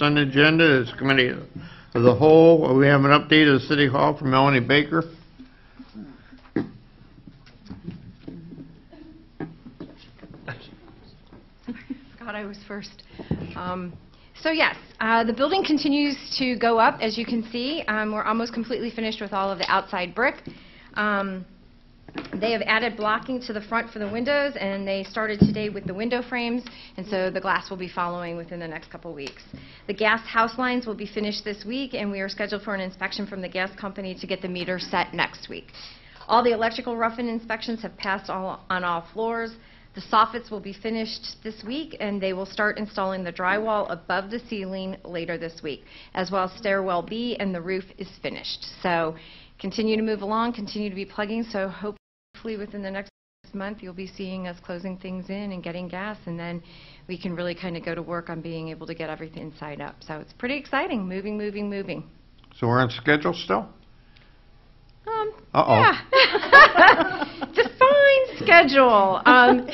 On the agenda is committee of the whole. We have an update of the City Hall from Melanie Baker. God, I was first. So yes, the building continues to go up, as you can see. We're almost completely finished with all of the outside brick. They have added blocking to the front for the windows, and they started today with the window frames, and so the glass will be following within the next couple weeks. The gas house lines will be finished this week, and we are scheduled for an inspection from the gas company to get the meter set next week. All the electrical rough-in inspections have passed on all floors. The soffits will be finished this week, and they will start installing the drywall above the ceiling later this week, as well as stairwell B, and the roof is finished. So continue to move along, continue to be plugging, so hopefully within the next month you'll be seeing us closing things in and getting gas, and then we can really kind of go to work on being able to get everything inside up. So it's pretty exciting, moving. So we're on schedule still? Yeah. Define schedule.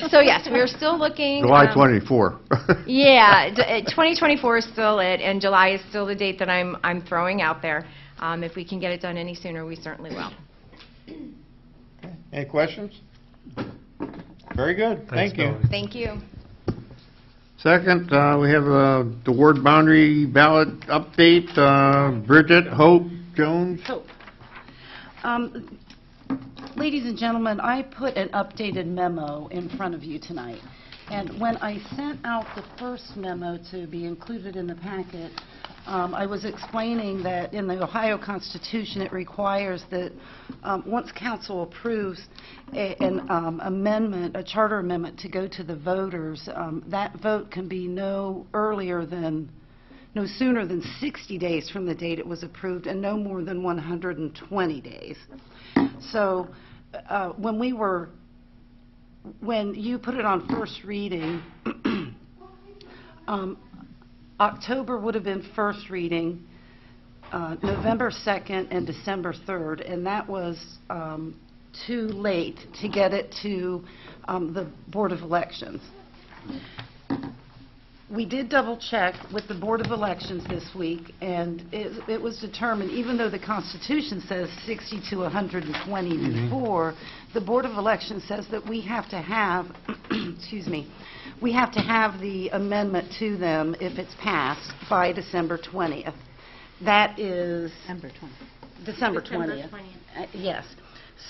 So yes, we are still looking. July 24. Yeah, 2024 is still it, and July is still the date that I'm throwing out there. If we can get it done any sooner, we certainly will. Any questions? Very good. Thank you. Thank you. Second, we have the ward boundary ballot update. Bridget, Hope, Jones. Hope. Ladies and gentlemen, I put an updated memo in front of you tonight. And when I sent out the first memo to be included in the packet, I was explaining that in the Ohio Constitution it requires that once council approves an amendment, a charter amendment to go to the voters, that vote can be no sooner than 60 days from the date it was approved and no more than 120 days. So when you put it on first reading, October would have been first reading, November 2nd and December 3rd, and that was too late to get it to the Board of Elections. We did double check with the Board of Elections this week, and it was determined, even though the Constitution says 60 to 120 before, the Board of Elections says that we have to have, excuse me, we have to have the amendment to them if it's passed by December 20th. That is December 20th. Yes.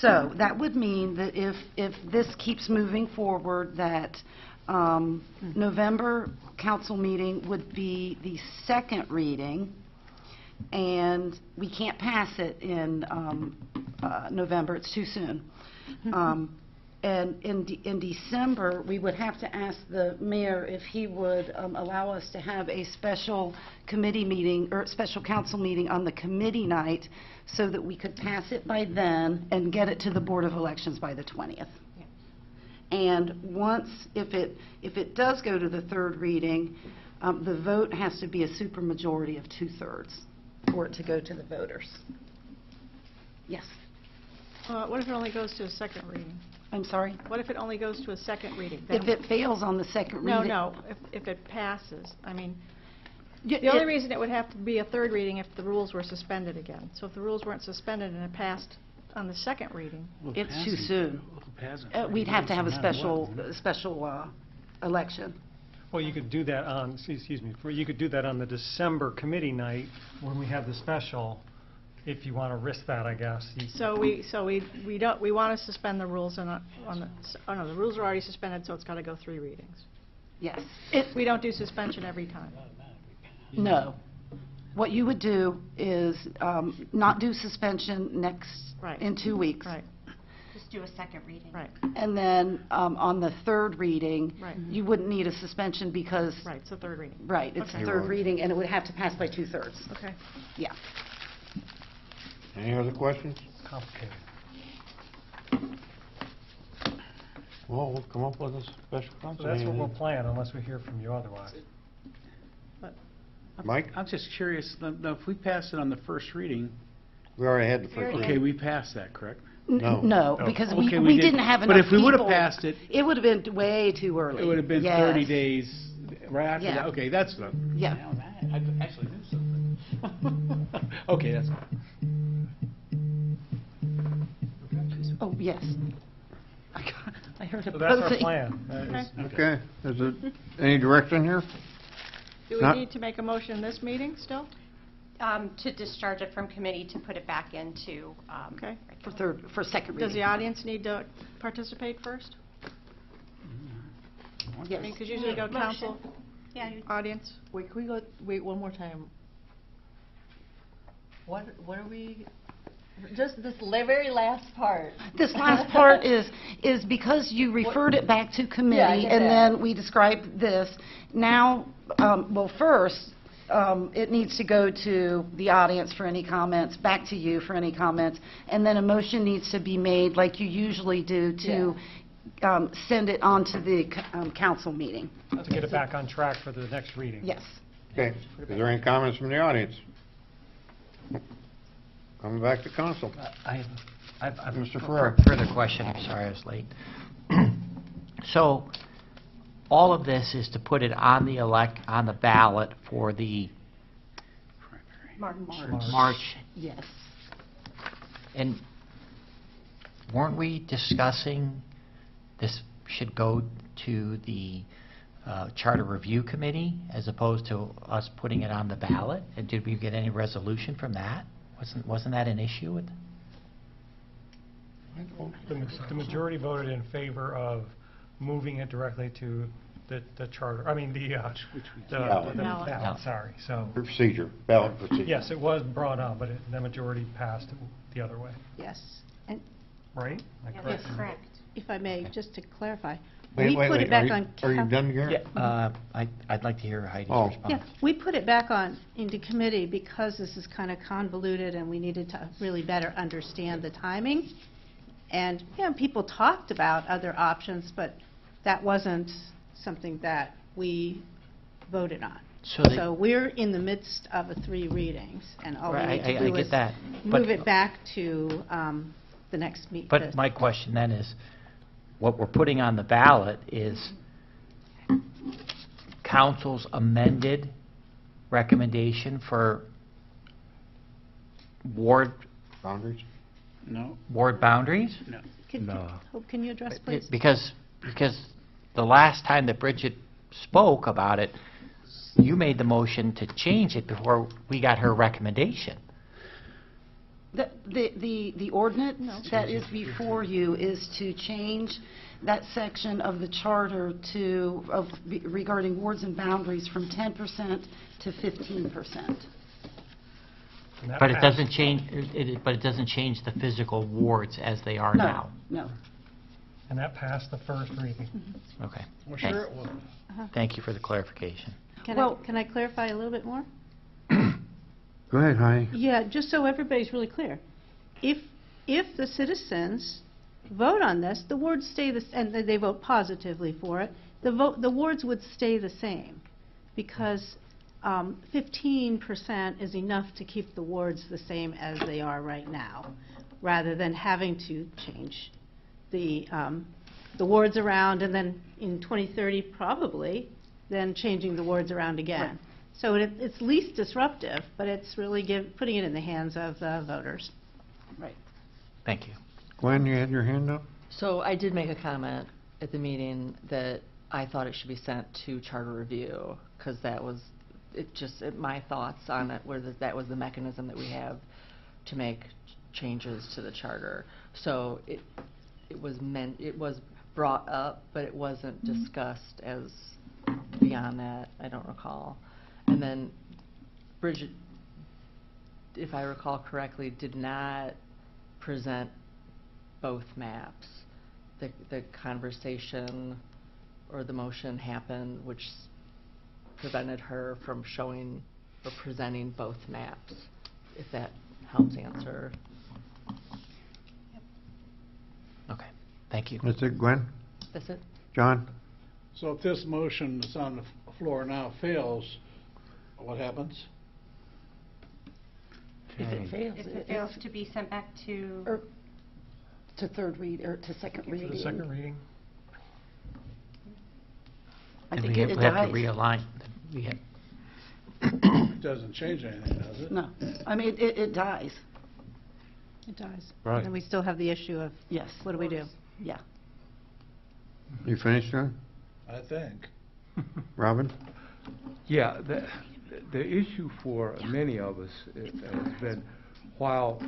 So that would mean that if this keeps moving forward, that November council meeting would be the second reading, and we can't pass it in November. It's too soon. And in December, we would have to ask the mayor if he would allow us to have a special committee meeting or special council meeting on the committee night so that we could pass it by then and get it to the Board of Elections by the 20th. And once, if it does go to the third reading, the vote has to be a supermajority of 2/3 for it to go to the voters. Yes. What if it only goes to a second reading? I'm sorry? What if it only goes to a second reading? If it fails on the second reading. No, if it passes. I mean, the only reason it would have to be a third reading if the rules were suspended again. So if the rules weren't suspended and it passed on the second reading. It's too soon. We'd have to have a special election. Well, you could do that on, excuse me, you could do that on the December committee night when we have the special, if you want to risk that, I guess. So we want to suspend the rules the rules are already suspended, so it's got to go 3 readings. Yes. We don't do suspension every time. No. What you would do is not do suspension in 2 weeks. Right. Just do a second reading. Right. And then on the third reading, right, you wouldn't need a suspension because... Right, it's a third reading. Right, it's the third reading, and it would have to pass by 2/3. Okay. Yeah. Any other questions? Complicated. Well, we'll come up with a special council. So that's what we'll plan unless we hear from you otherwise. Mike? I'm just curious, now, if we pass it on the first reading... We already had the first Okay, reading. we passed that, correct? No, because Okay, we didn't have enough But if we would have people. passed it... It would have been way too early. It would have been Yes. 30 days right after Yeah. that. Okay, that's what... Yeah. I Okay, that's, Oh, yes. I heard So that's our opposing. plan. That is- Okay, is it, any direction here? Do we Not- need to make a motion in this meeting still? To discharge it from committee to put it back into. Okay. For second Does the reading. audience need to participate first? I Yes. mean, because usually go council, Yeah. audience. Wait, can we go, wait one more time? What are we, just this very last part. This last part is because you referred it back to Yeah, I committee, get and that. then we described this. Now, well, first, it needs to go to the audience for any comments, back to you for any comments, and then a motion needs to be made, like you usually do, to send it on to the council meeting. To get it back on track for the next reading. Yes. Okay, is there any comments from the audience? Coming back to council. I've Mr. a Ferrer. further question, I'm sorry I was late. So, all of this is to put it on the ballot for the March, Yes. and weren't we discussing this should go to the Charter Review Committee as opposed to us putting it on the ballot? And did we get any resolution from that? Wasn't that an issue with? The majority voted in favor of moving it directly to the charter, I mean, the Ballot. ballot, sorry. So, Procedure, ballot procedure. yes, it was brought on, but the majority passed it the other way, Yes. And right? Am I correct? Correct. if I may, just to clarify, Wait, we wait, put wait, it back are on. you- Are you done, Gary? I'd like to hear Heidi's Oh. response. Yeah, we put it back on into committee because this is kind of convoluted and we needed to really better understand the timing. And, people talked about other options, but that wasn't something that we voted on. So they- So we're in the midst of 3 readings, and all we Right, need to I do get is that, but- move it back to the next meeting. But my question then is, what we're putting on the ballot is council's amended recommendation for ward no, boundaries? no. Can you address, please? Because the last time that Bridget spoke about it, you made the motion to change it before we got her recommendation. The ordinance that is before you is to change that section of the charter regarding wards and boundaries from 10% to 15%. And that But it passed. doesn't change, but it doesn't change the physical wards as they are now. No. And that passed the first reading. Okay. Well, Thanks. sure it will. Thank you for the clarification. Can I clarify a little bit more? Go ahead, Heidi. Yeah, just so everybody's really clear. If the citizens vote on this, the wards stay and they vote positively for it, the wards would stay the same, because 15% is enough to keep the wards the same as they are right now, rather than having to change the wards around, and then in 2030, probably, then changing the wards around again. So it's least disruptive, but it's really putting it in the hands of the voters. Right. Thank you. Gwen, you had your hand up? So I did make a comment at the meeting that I thought it should be sent to Charter Review, because that was, my thoughts on it were that was the mechanism that we have to make changes to the charter. So it was brought up, but it wasn't discussed as beyond that, I don't recall. And then Bridget, if I recall correctly, did not present both maps. The conversation or the motion happened, which prevented her from showing or presenting both maps, if that helps answer. Okay. Thank you. That's it, Gwen? That's it? John? So if this motion that's on the floor now fails, what happens? If it fails, If it fails to be sent back to, Or to third read, or to second For reading. the second reading, I And think we it have to dies. realign. We have- It doesn't change anything, does it? No. I mean, it dies. It does. Right. And then we still have the issue of, Yes. what do we do? Yeah. You finished, John? I think. Robin? Yeah, the issue for many of us has been, while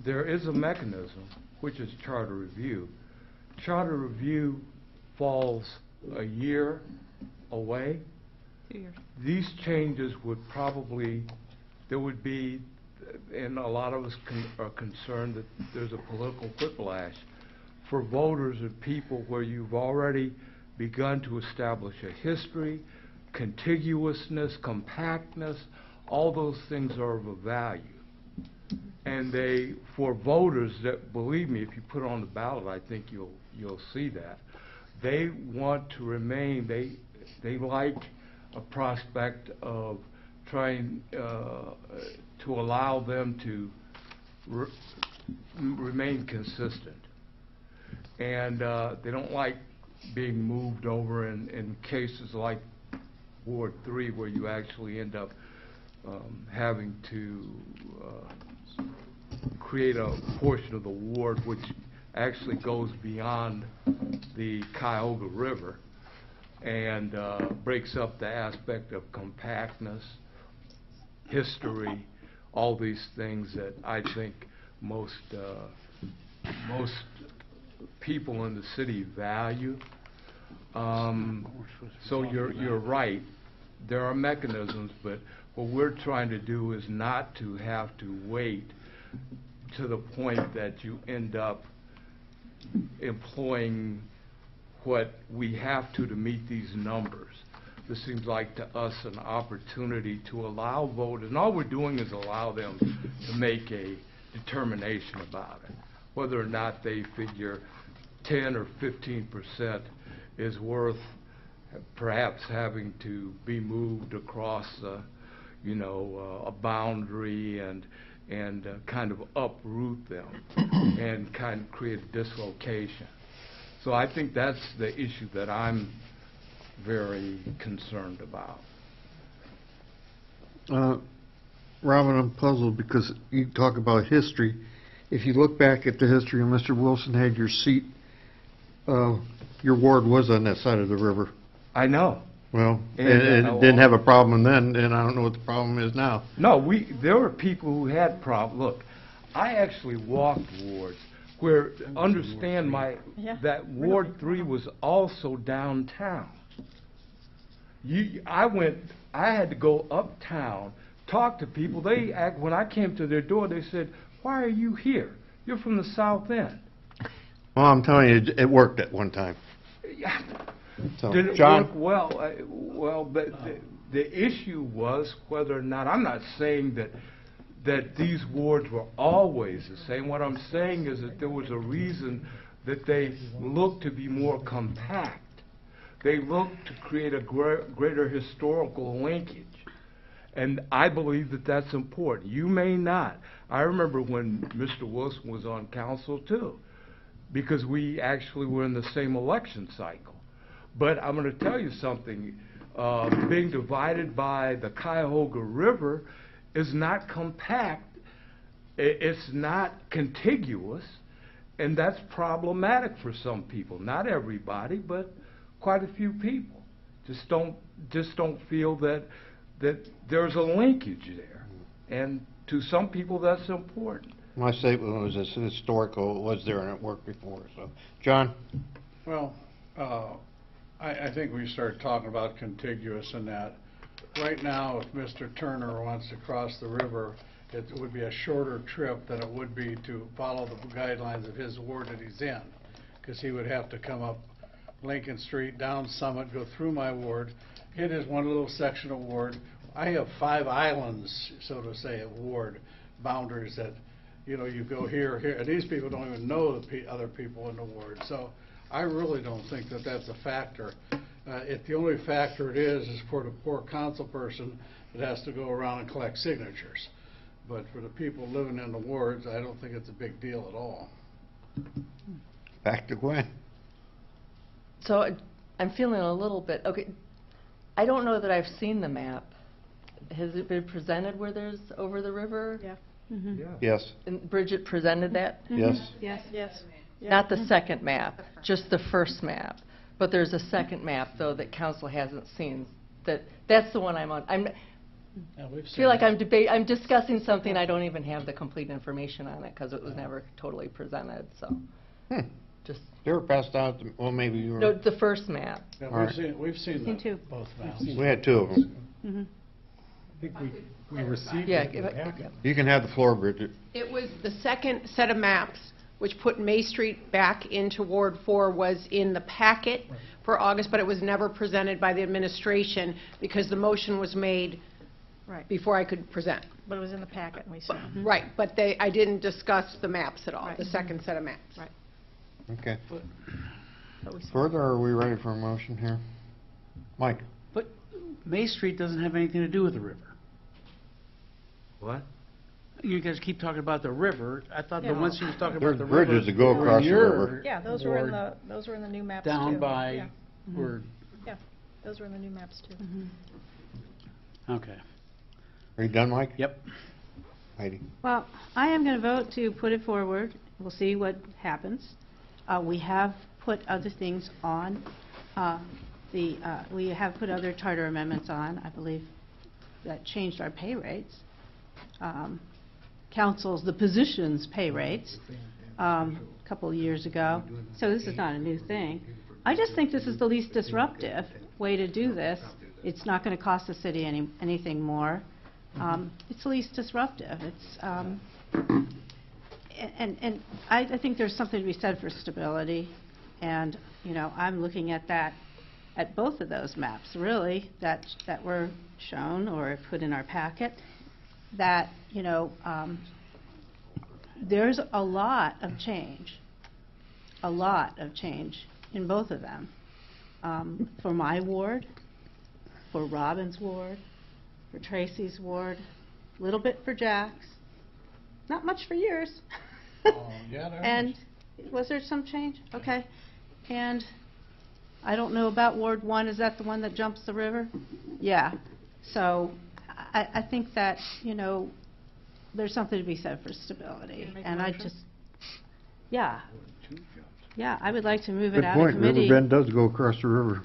there is a mechanism, which is charter review falls a year away. 2 years. These changes would probably, there would be, and a lot of us are concerned that there's a political whiplash for voters and people where you've already begun to establish a history, contiguousness, compactness, all those things are of a value. And they, for voters that, believe me, if you put it on the ballot, I think you'll see that. They want to remain, they like a prospect of trying to allow them to remain consistent. And they don't like being moved over in cases like Ward 3 where you actually end up having to create a portion of the ward which actually goes beyond the Cuyahoga River and breaks up the aspect of compactness, history, all these things that I think most people in the city value. So you're right. There are mechanisms, but what we're trying to do is not to have to wait to the point that you end up employing what we have to meet these numbers. This seems like to us an opportunity to allow voters, and all we're doing is allow them to make a determination about it, whether or not they figure 10 or 15% is worth perhaps having to be moved across a boundary and kind of uproot them and kind of create a dislocation. So I think that's the issue that I'm very concerned about. Robin, I'm puzzled because you talk about history. If you look back at the history, and Mr. Wilson had your seat, your ward was on that side of the river. I know. Well, And, and it didn't have a problem then, and I don't know what the problem is now. No, there were people who had problems. Look, I actually walked wards where, understand that Ward 3 was also downtown. I had to go uptown, talk to people. When I came to their door, they said, "Why are you here? You're from the South End." Well, I'm telling you, it worked at one time. Yeah. So, Did it John? work well? But the issue was whether or not, I'm not saying that these wards were always the same. What I'm saying is that there was a reason that they looked to be more compact. They looked to create a greater historical linkage. And I believe that that's important. You may not. I remember when Mr. Wilson was on council too, because we actually were in the same election cycle. But I'm going to tell you something. Being divided by the Cuyahoga River is not compact. It's not contiguous, and that's problematic for some people. Not everybody, but quite a few people just don't feel that there's a linkage there, and to some people that's important. My statement was it's historical, it was there and it worked before, so. John? Well, I think we start talking about contiguous and that. Right now, if Mr. Turner wants to cross the river, it would be a shorter trip than it would be to follow the guidelines of his ward that he's in, because he would have to come up Lincoln Street, down Summit, go through my ward, hit his one little section of ward. I have 5 islands, so to say, of ward boundaries that, you go here, and these people don't even know the other people in the ward. So I really don't think that that's a factor. If the only factor it is for the poor council person that has to go around and collect signatures. But for the people living in the wards, I don't think it's a big deal at all. Back to Gwen. So I'm feeling a little bit, okay, I don't know that I've seen the map. Has it been presented where there's over the river? Yeah. Yes, And Bridget presented that? yes. Yes. Yes. Not the second map, just the first map. But there's a second map, though, that council hasn't seen. That's the one I'm on. Feel like I'm discussing something I don't even have the complete information on it because it was never totally presented, so. Just, They were passed out, well, maybe you no, were, the first map. Yeah, All right. we've seen Seen two. both maps. we had two of them. I think we received Yeah, it in the packet. yeah. You can have the floor, Bridget. It was the second set of maps, which put May Street back into Ward 4, was in the packet for August, but it was never presented by the administration because the motion was made Right. before I could present. But it was in the packet, and we saw it. Right, but I didn't discuss the maps at all, Right. the second set of maps. Right. Okay. But we saw it. Further, or are we ready for a motion here? Mike? But May Street doesn't have anything to do with the river. What? You guys keep talking about the river. I thought the Yeah. ones she was talking There's about the river. bridges that go were in across the your river. Yeah, those were in ward the new maps too. Down Yeah. by where, Yeah, those were in the new maps too. okay. Are you done, Mike? Yep. Heidi? Well, I am going to vote to put it forward. We'll see what happens. We have put other things on. We have put other charter amendments on, I believe, that changed our pay rates. Council's, the positions' pay rates, a couple of years ago. So this is not a new thing. I just think this is the least disruptive way to do this. It's not going to cost the city anything more. It's the least disruptive. It's, and I think there's something to be said for stability. And, you know, I'm looking at that, at both of those maps, really, that were shown or put in our packet, that, you know, there's a lot of change in both of them. For my ward, for Robin's ward, for Tracy's ward, a little bit for Jack's, not much for yours. Yeah, there And was there some change? Okay. And I don't know about Ward 1, is that the one that jumps the river? Yeah. So I think that, you know, there's something to be said for stability. And I just, yeah. Yeah, I would like to move it Good out point. of committee. Riverbend does go across the river.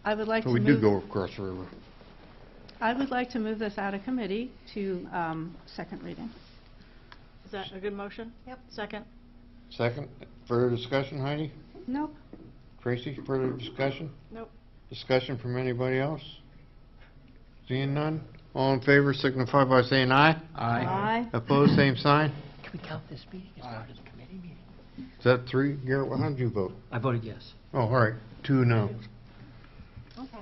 I would like So to we do move, go across the river. I would like to move this out of committee to second reading. Is that a good motion? Yep. Second. Second, further discussion, Heidi? Nope. Tracy, further discussion? Nope. Discussion from anybody else? Seeing none? All in favor signify by saying aye. Aye. Opposed, same sign. Can we count this meeting as part of the committee meeting? Is that three? Garrett, how did you vote? I voted yes. Oh, all right, 2 no. Okay.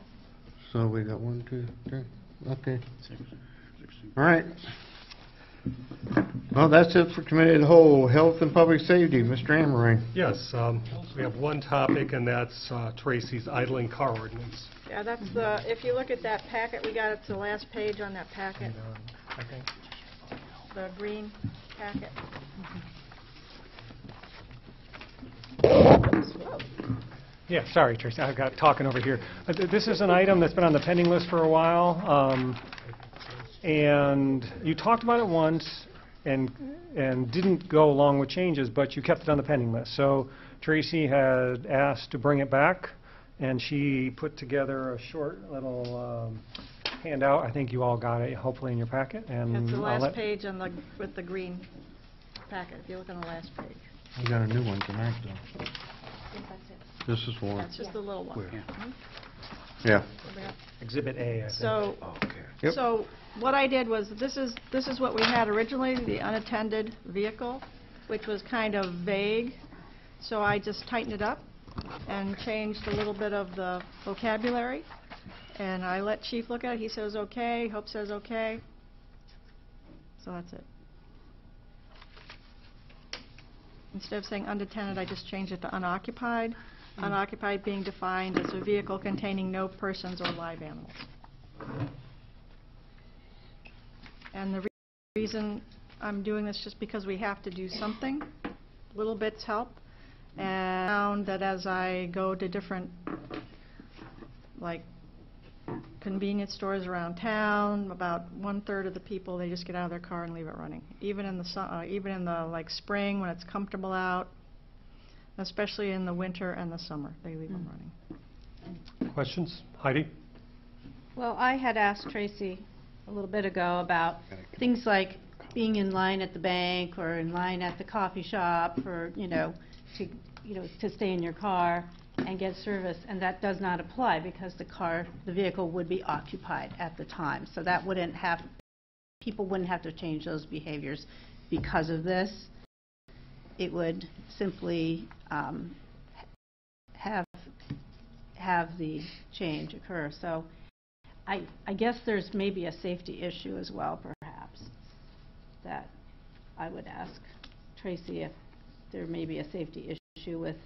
So we got 1, 2, 3, okay. All right. Well, that's it for committee of the whole. Health and Public Safety, Mr. Amorine. Yes, we have one topic, and that's Tracy's idling car ordinance. Yeah, that's the, if you look at that packet, we got it to the last page on that packet, I think. the green packet. Yeah, sorry, Tracy, I got talking over here. This is an item that's been on the pending list for a while, and you talked about it once and didn't go along with changes, but you kept it on the pending list. So Tracy had asked to bring it back, and she put together a short little handout. I think you all got it, hopefully in your packet. And That's the I'll last let- page on the, with the green packet, if you look on the last page. We got a new one tonight, though. I think that's it. This is one. That's just the little one. Yeah. Exhibit A, I think. So, Yep. so what I did was, this is what we had originally, the unattended vehicle, which was kind of vague. So I just tightened it up and changed a little bit of the vocabulary. And I let Chief look at it. He says okay, Hope says okay. So that's it. Instead of saying unattended, I just changed it to unoccupied. Unoccupied being defined as a vehicle containing no persons or live animals. And the reason I'm doing this just because we have to do something. Little bits help. And I found that as I go to different, like, convenience stores around town, about 1/3 of the people, they just get out of their car and leave it running. Even in the like spring when it's comfortable out, especially in the winter and the summer, they leave them running. Questions? Heidi? Well, I had asked Tracy a little bit ago about things like being in line at the bank or in line at the coffee shop or, to stay in your car and get service, and that does not apply because the vehicle would be occupied at the time. So that people wouldn't have to change those behaviors because of this. It would simply have the change occur. So I guess there's maybe a safety issue as well, perhaps, that I would ask Tracy if there may be a safety issue with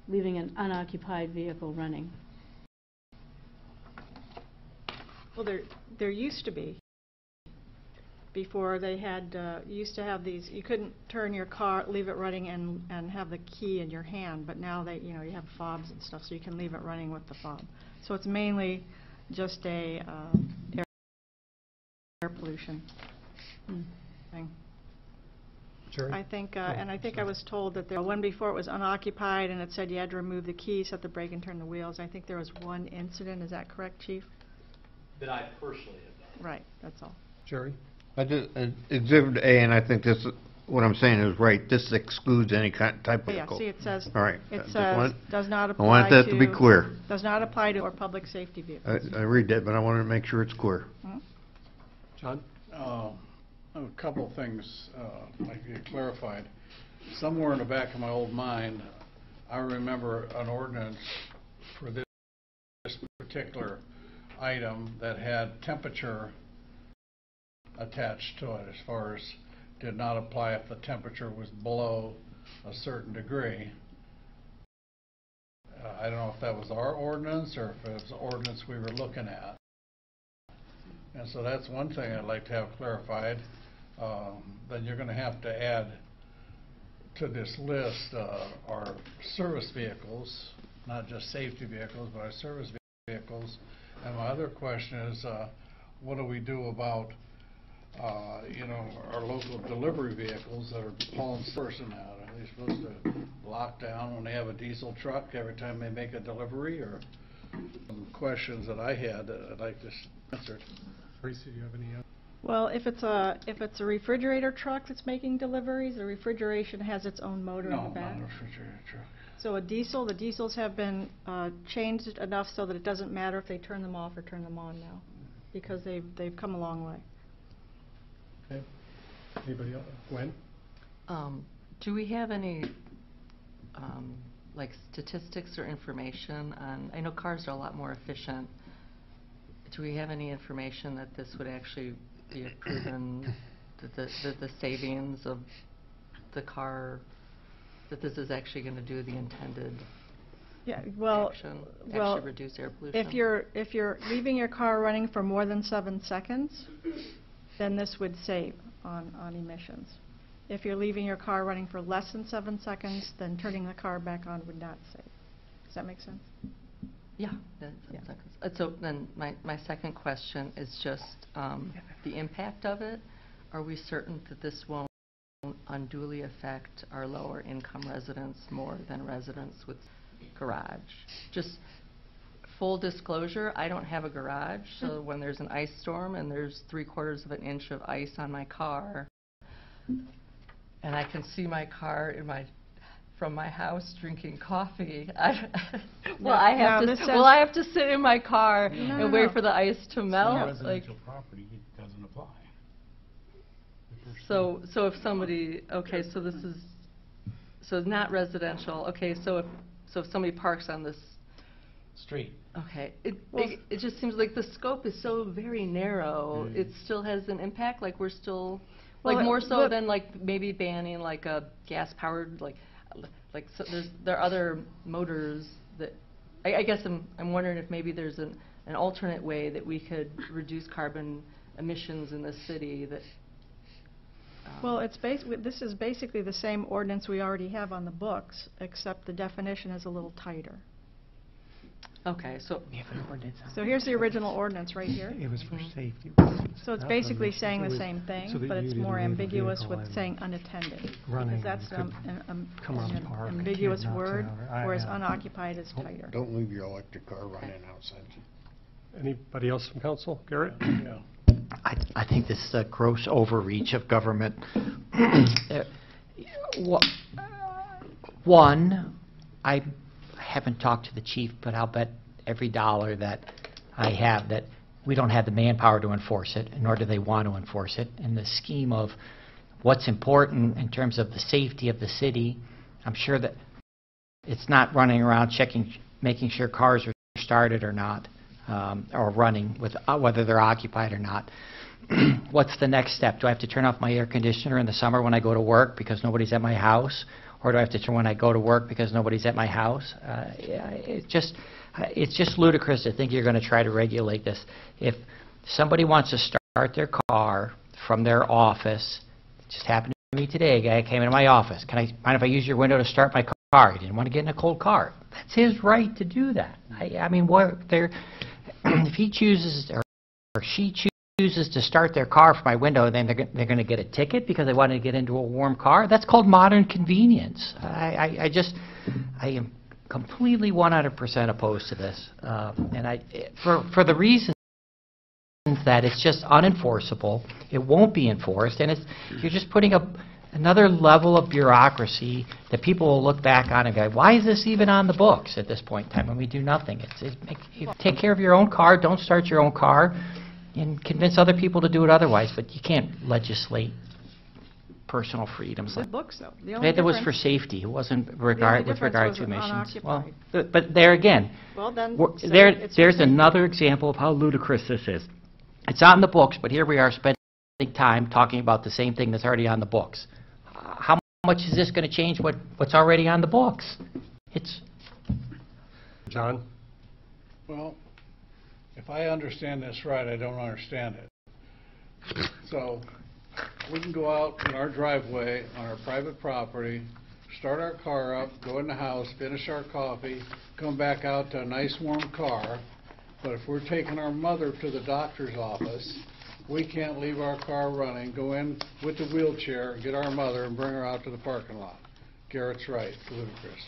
leaving an unoccupied vehicle running. Well, there used to be. Before they had, used to have these, you couldn't turn your car, leave it running and have the key in your hand, but now you have fobs and stuff, so you can leave it running with the fob. So it's mainly just a air pollution thing. Jerry? I think, and I think I was told that one before it was unoccupied and it said you had to remove the key, set the brake and turn the wheels. I think there was one incident, is that correct, Chief? That I personally have done. Right, that's all. Jerry? Exhibit A, and I think this, what I'm saying is right, this excludes any type of Yeah, vehicle. see, it says, All right. it I just says, want- does not I apply want that to be clear. Does not apply to our public safety vehicles. I read that, but I wanted to make sure it's clear. John? A couple things might get clarified. Somewhere in the back of my old mind, I remember an ordinance for this particular item that had temperature attached to it, as far as did not apply if the temperature was below a certain degree. I don't know if that was our ordinance or if it was the ordinance we were looking at. And so that's one thing I'd like to have clarified. Then you're going to have to add to this list our service vehicles, not just safety vehicles, but our service vehicles. And my other question is, what do we do about our local delivery vehicles that are hauling person out? Are they supposed to lock down when they have a diesel truck every time they make a delivery? Or some questions that I had that I'd like to answer. Tracy, do you have any? Well, if it's a refrigerator truck that's making deliveries, the refrigeration has its own motor in the back. No, not a refrigerator truck. So the diesels have been changed enough so that it doesn't matter if they turn them off or turn them on now, because they've come a long way. Okay. Anybody else? Gwen? Do we have any like statistics or information on, I know cars are a lot more efficient. Do we have any information that this would actually be a proven, that the savings of the car, that this is actually going to do the intended action, actually reduce air pollution? If you're leaving your car running for more than 7 seconds, then this would save on emissions. If you're leaving your car running for less than 7 seconds, then turning the car back on would not save. Does that make sense? Yeah, that's 7 seconds. So then my second question is just the impact of it. Are we certain that this won't unduly affect our lower income residents more than residents with garage? Just full disclosure, I don't have a garage, so when there's an ice storm and there's 3/4 of an inch of ice on my car, and I can see my car from my house drinking coffee, I have to sit in my car and wait for the ice to melt. Residential property, it doesn't apply. So if somebody, okay, so this is, so not residential, okay, so if somebody parks on this Street. okay, it just seems like the scope is so very narrow. It still has an impact, like we're still, like more so than like maybe banning like a gas-powered, like so there are other motors that, I guess I'm wondering if maybe there's an alternate way that we could reduce carbon emissions in this city that. Well, this is basically the same ordinance we already have on the books, except the definition is a little tighter. Okay, so, So here's the original ordinance right here. It was for safety. So it's basically saying the same thing, but it's more ambiguous with saying unattended. Running Because that's come around the park, an a ambiguous kid knocks word, it over. whereas Yeah. unoccupied is tighter. Don't leave your electric car running outside. Anybody else from council? Garrett? Yeah. I think this is a gross overreach of government. One, I haven't talked to the chief, but I'll bet every dollar that I have that we don't have the manpower to enforce it, nor do they want to enforce it. In the scheme of what's important in terms of the safety of the city, I'm sure that it's not running around checking, making sure cars are started or not, or running, with whether they're occupied or not. What's the next step? Do I have to turn off my air conditioner in the summer when I go to work because nobody's at my house? Or do I have to turn when I go to work because nobody's at my house? It's just ludicrous to think you're going to try to regulate this. If somebody wants to start their car from their office, it just happened to me today. A guy came into my office. Can I mind if I use your window to start my car? He didn't want to get in a cold car. That's his right to do that. I mean, if he chooses or she chooses to start their car from my window, then they're going to get a ticket because they wanted to get into a warm car. That's called modern convenience. I am completely 100% opposed to this, and for the reason that it's just unenforceable, it won't be enforced, and you're just putting another level of bureaucracy that people will look back on and go, why is this even on the books at this point in time when we do nothing? You take care of your own car, don't start your own car, and convince other people to do it otherwise, but you can't legislate personal freedoms. The books, though. The only That was for difference- safety. It wasn't with the only regard difference to was emissions. Well, unoccupied. but there again, Well, then, we're- so there, it's for there's safety. another example of how ludicrous this is. It's not in the books, but here we are spending time talking about the same thing that's already on the books. How much is this going to change what's already on the books? It's John? Well, if I understand this right, I don't understand it. So, we can go out in our driveway on our private property, start our car up, go in the house, finish our coffee, come back out to a nice warm car, but if we're taking our mother to the doctor's office, we can't leave our car running, go in with the wheelchair, get our mother, and bring her out to the parking lot. Garrett's right, ludicrous.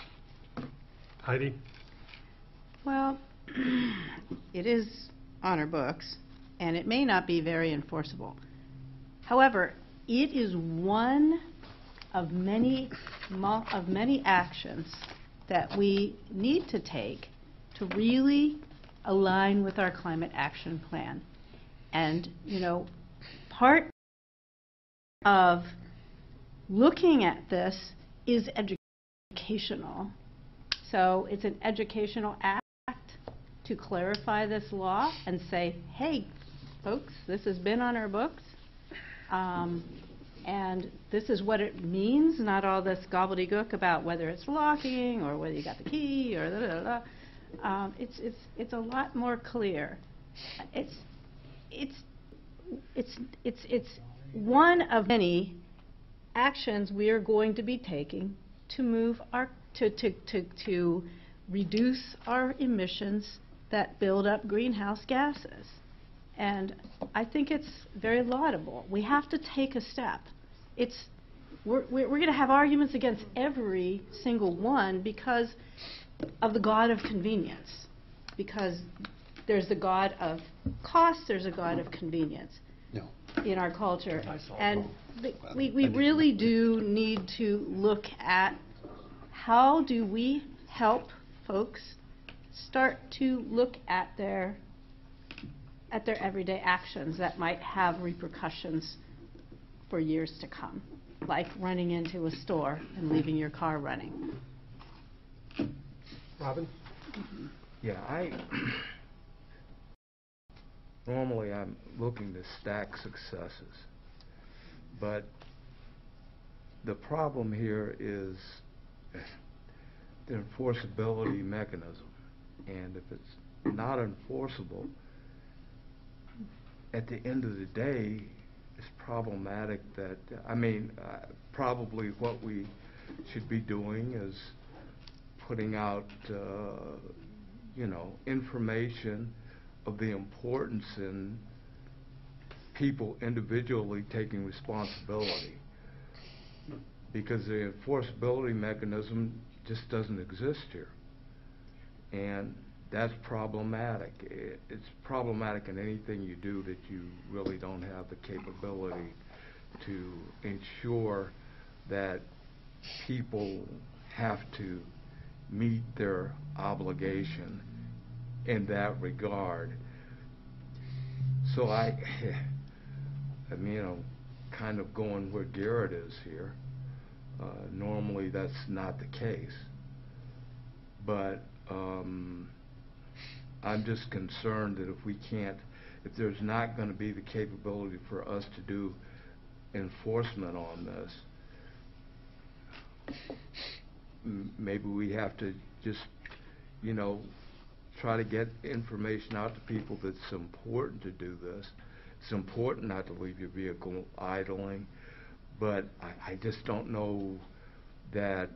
Heidi? Well, it is on our books, and it may not be very enforceable. However, it is one of many actions that we need to take to really align with our climate action plan. And, part of looking at this is educational. So it's an educational act to clarify this law and say, hey, folks, this has been on our books, and this is what it means, not all this gobbledygook about whether it's locking or whether you got the key or da-da-da-da. It's a lot more clear. It's one of many actions we are going to be taking to move to reduce our emissions that build up greenhouse gases. And I think it's very laudable. We have to take a step. We're going to have arguments against every single one because of the god of convenience. Because there's the god of cost, there's a god of convenience in our culture. And we really do need to look at how do we help folks start to look at their everyday actions that might have repercussions for years to come, like running into a store and leaving your car running. Robin? Yeah, normally I'm looking to stack successes, but the problem here is the enforceability mechanism. And if it's not enforceable, at the end of the day, it's problematic that, probably what we should be doing is putting out information of the importance in people individually taking responsibility, because the enforceability mechanism just doesn't exist here, and that's problematic. It's problematic in anything you do that you really don't have the capability to ensure that people have to meet their obligation in that regard. So I'm kind of going where Garrett is here. Normally that's not the case, but I'm just concerned that if there's not going to be the capability for us to do enforcement on this, maybe we have to just, try to get information out to people that it's important to do this. It's important not to leave your vehicle idling, but I just don't know that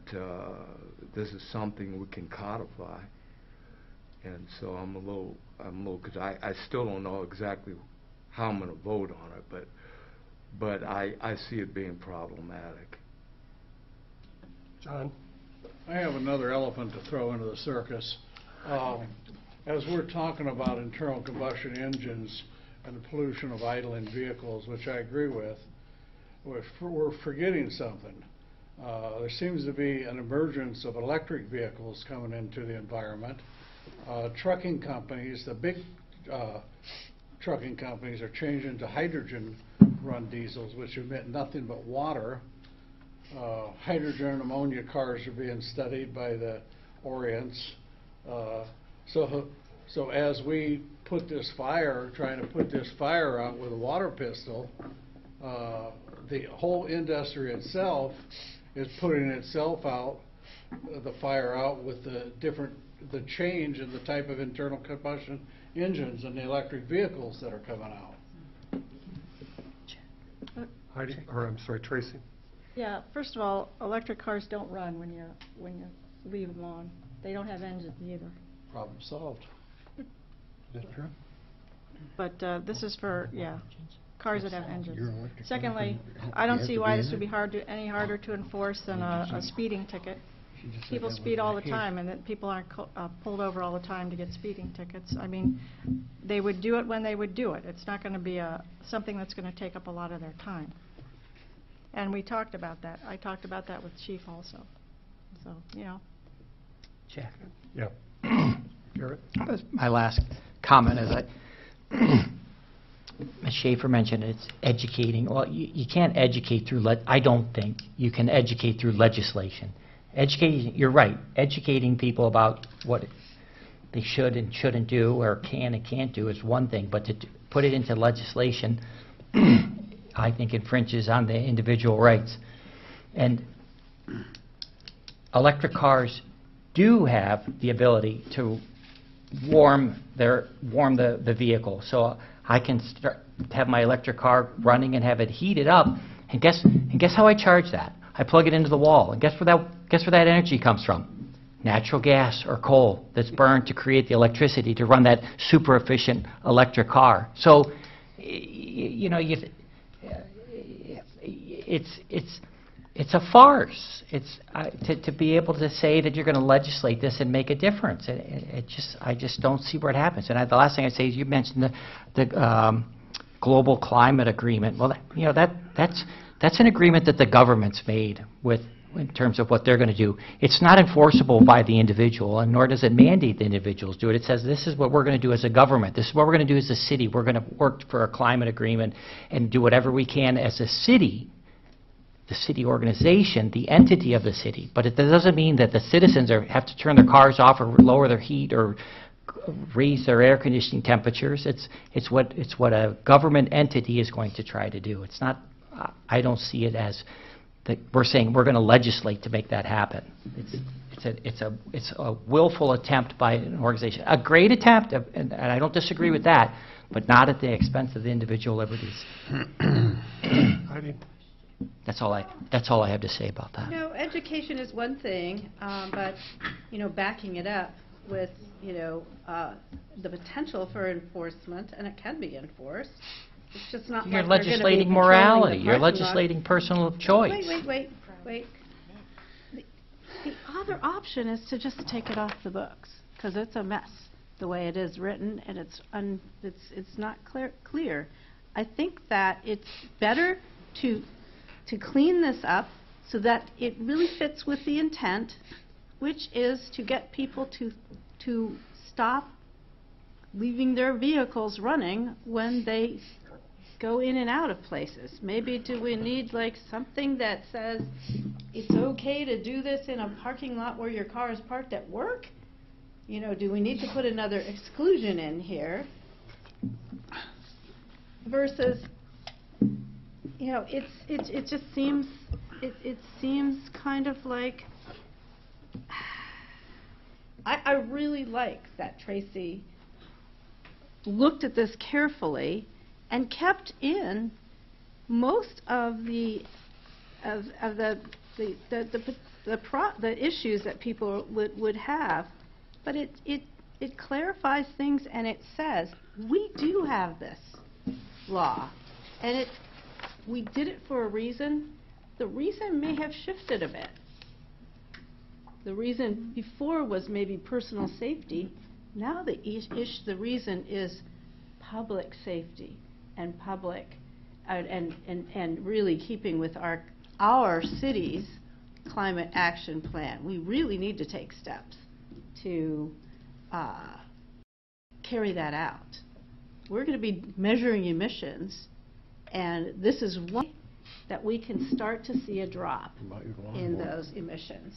this is something we can codify. And so I'm a little, because I still don't know exactly how I'm going to vote on it, but I see it being problematic. John? I have another elephant to throw into the circus. As we're talking about internal combustion engines and the pollution of idling vehicles, which I agree with, we're forgetting something. There seems to be an emergence of electric vehicles coming into the environment. Trucking companies, the big trucking companies, are changing to hydrogen-run diesels, which emit nothing but water. Hydrogen and ammonia cars are being studied by the Orients. So as we trying to put this fire out with a water pistol, the whole industry itself is putting itself out, the fire out with the change in the type of internal combustion engines and the electric vehicles that are coming out. Heidi, or I'm sorry, Tracy. Yeah, first of all, electric cars don't run when you leave them on. They don't have engines either. Problem solved. Is that true? But this is for, cars that have engines. Secondly, I don't see why this would be any harder to enforce than a speeding ticket. People speed all the time, and that people aren't pulled over all the time to get speeding tickets. I mean, they would do it when they would do it. It's not going to be something that's going to take up a lot of their time. And we talked about that. I talked about that with Chief also. So, Jack. Yeah. Garrett? My last comment is Ms. Schaefer mentioned it's educating. Well, you can't educate through, I don't think you can educate through legislation. You're right, educating people about what they should and shouldn't do or can and can't do is one thing, but to put it into legislation, I think infringes on the individual rights. And electric cars do have the ability to warm the vehicle. So I can have my electric car running and have it heated up, and guess how I charge that? I plug it into the wall, and guess where that energy comes from? Natural gas or coal that's burned to create the electricity to run that super efficient electric car. So it's a farce. It's to be able to say that you're going to legislate this and make a difference. I just don't see where it happens. And the last thing I say is you mentioned the global climate agreement. Well, that's an agreement that the government's made in terms of what they're going to do. It's not enforceable by the individual, and nor does it mandate the individuals do it. It says this is what we're going to do as a government. This is what we're going to do as a city. We're going to work for a climate agreement and do whatever we can as a city, the city organization, the entity of the city. But it doesn't mean that the citizens have to turn their cars off or lower their heat or raise their air conditioning temperatures. It's what a government entity is going to try to do. It's not. I don't see it as that we're saying we're going to legislate to make that happen. It's a willful attempt by an organization, a great attempt, and I don't disagree with that, but not at the expense of the individual liberties. That's all I have to say about that. Education is one thing, but backing it up with, you know, the potential for enforcement, and it can be enforced. It's just not You're like they're gonna be legislating patrolling the morality. You're parking lot. legislating personal choice. Wait. The other option is to just take it off the books, because it's a mess, the way it is written, and it's not clear. I think that it's better to clean this up so that it really fits with the intent, which is to get people to stop leaving their vehicles running when they go in and out of places. Maybe do we need like something that says it's okay to do this in a parking lot where your car is parked at work? You know, do we need to put another exclusion in here? Versus, you know, it just seems, it seems kind of like, I really like that Tracy looked at this carefully and kept in most of the issues that people would have, but it clarifies things, and it says we do have this law, and we did it for a reason. The reason may have shifted a bit. The reason before was maybe personal safety. Now the reason is public safety and public and really keeping with our city's climate action plan. We really need to take steps to carry that out. We're going to be measuring emissions, and this is one that we can start to see a drop in those emissions.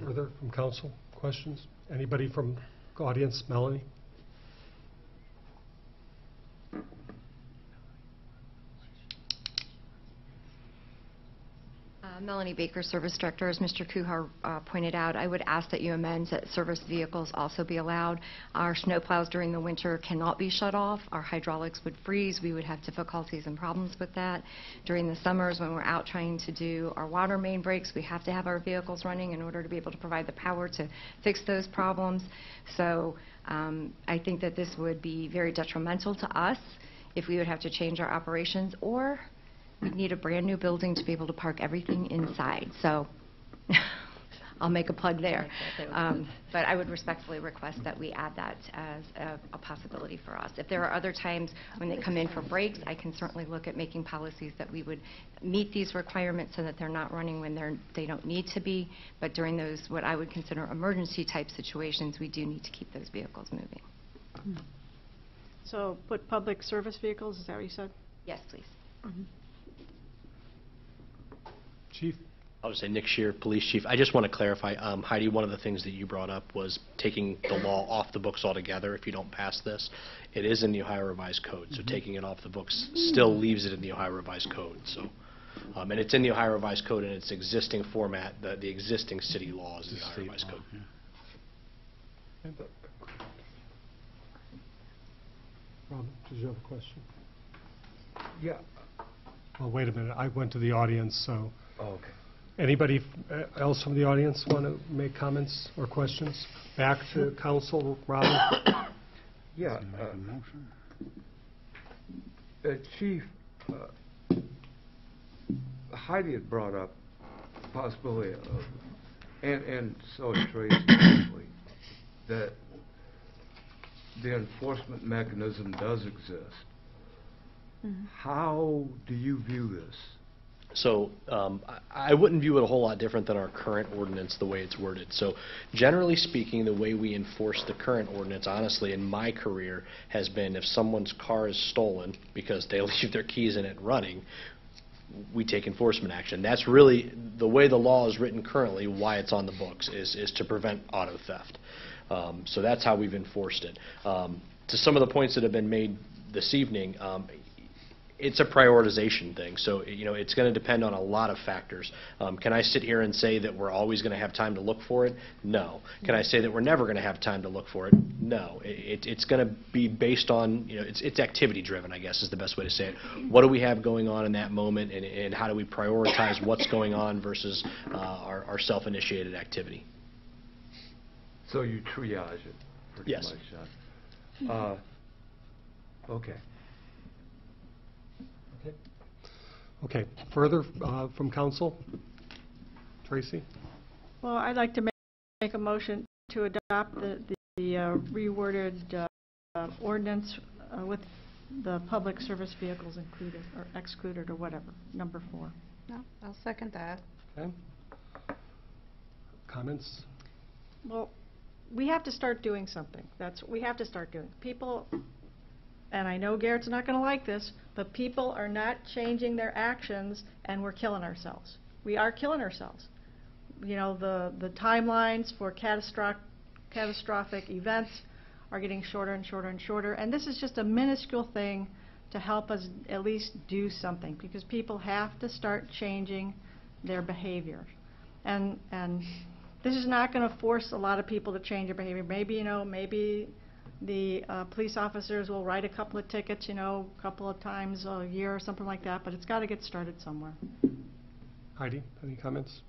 Further from council questions? Anybody from audience? Melanie? Melanie Baker, Service Director. As Mr. Kuhar pointed out, I would ask that you amend that service vehicles also be allowed. Our snowplows during the winter cannot be shut off. Our hydraulics would freeze. We would have difficulties and problems with that. During the summers, when we're out trying to do our water main breaks, we have to have our vehicles running in order to be able to provide the power to fix those problems. So I think that this would be very detrimental to us if we would have to change our operations, or we'd need a brand new building to be able to park everything inside. So I'll make a plug there. But I would respectfully request that we add that as a possibility for us. If there are other times when they come in for breaks, I can certainly look at making policies that we would meet these requirements so that they're not running when they don't need to be. But during those, what I would consider emergency type situations, we do need to keep those vehicles moving. So put public service vehicles, is that what you said? Yes, please. Chief? I'll just say Nick Shear, Police Chief. I just want to clarify, Heidi, one of the things that you brought up was taking the law off the books altogether if you don't pass this. It is in the Ohio Revised Code, so taking it off the books still leaves it in the Ohio Revised Code. So, and it's in the Ohio Revised Code in its existing format, the existing city laws in the Ohio Revised Code. Robin, did you have a question? Yeah. Well, wait a minute. I went to the audience, so. Oh, okay. Anybody else from the audience want to make comments or questions? Back to council, Robin? Yeah. Chief, Heidi had brought up the possibility of, and so has Tracy, actually, that the enforcement mechanism does exist. How do you view this? So I wouldn't view it a whole lot different than our current ordinance, the way it's worded. So generally speaking, the way we enforce the current ordinance, honestly, in my career, has been if someone's car is stolen because they leave their keys in it running, we take enforcement action. That's really the way the law is written currently, why it's on the books, is to prevent auto theft. So that's how we've enforced it. To some of the points that have been made this evening, it's a prioritization thing. So, you know, it's going to depend on a lot of factors. Can I sit here and say that we're always going to have time to look for it? No. Can I say that we're never going to have time to look for it? No. It's going to be based on, you know, it's activity driven, I guess is the best way to say it. What do we have going on in that moment, and how do we prioritize what's going on versus our self-initiated activity? So you triage it pretty Yes. much, huh? Okay. Okay, further from council? Tracy? Well, I'd like to make a motion to adopt the reworded ordinance with the public service vehicles included, or excluded, or whatever, number 4. No, I'll second that. Okay. Comments? Well, we have to start doing something. That's what we have to start doing. People, and I know Garrett's not going to like this, but people are not changing their actions, and we're killing ourselves. We are killing ourselves. You know, the timelines for catastrophic events are getting shorter and shorter and shorter, and this is just a minuscule thing to help us at least do something, because people have to start changing their behavior. And this is not going to force a lot of people to change their behavior. Maybe, you know, maybe the police officers will write a couple of tickets, you know, a couple of times a year or something like that, but it's got to get started somewhere. Heidi, any comments?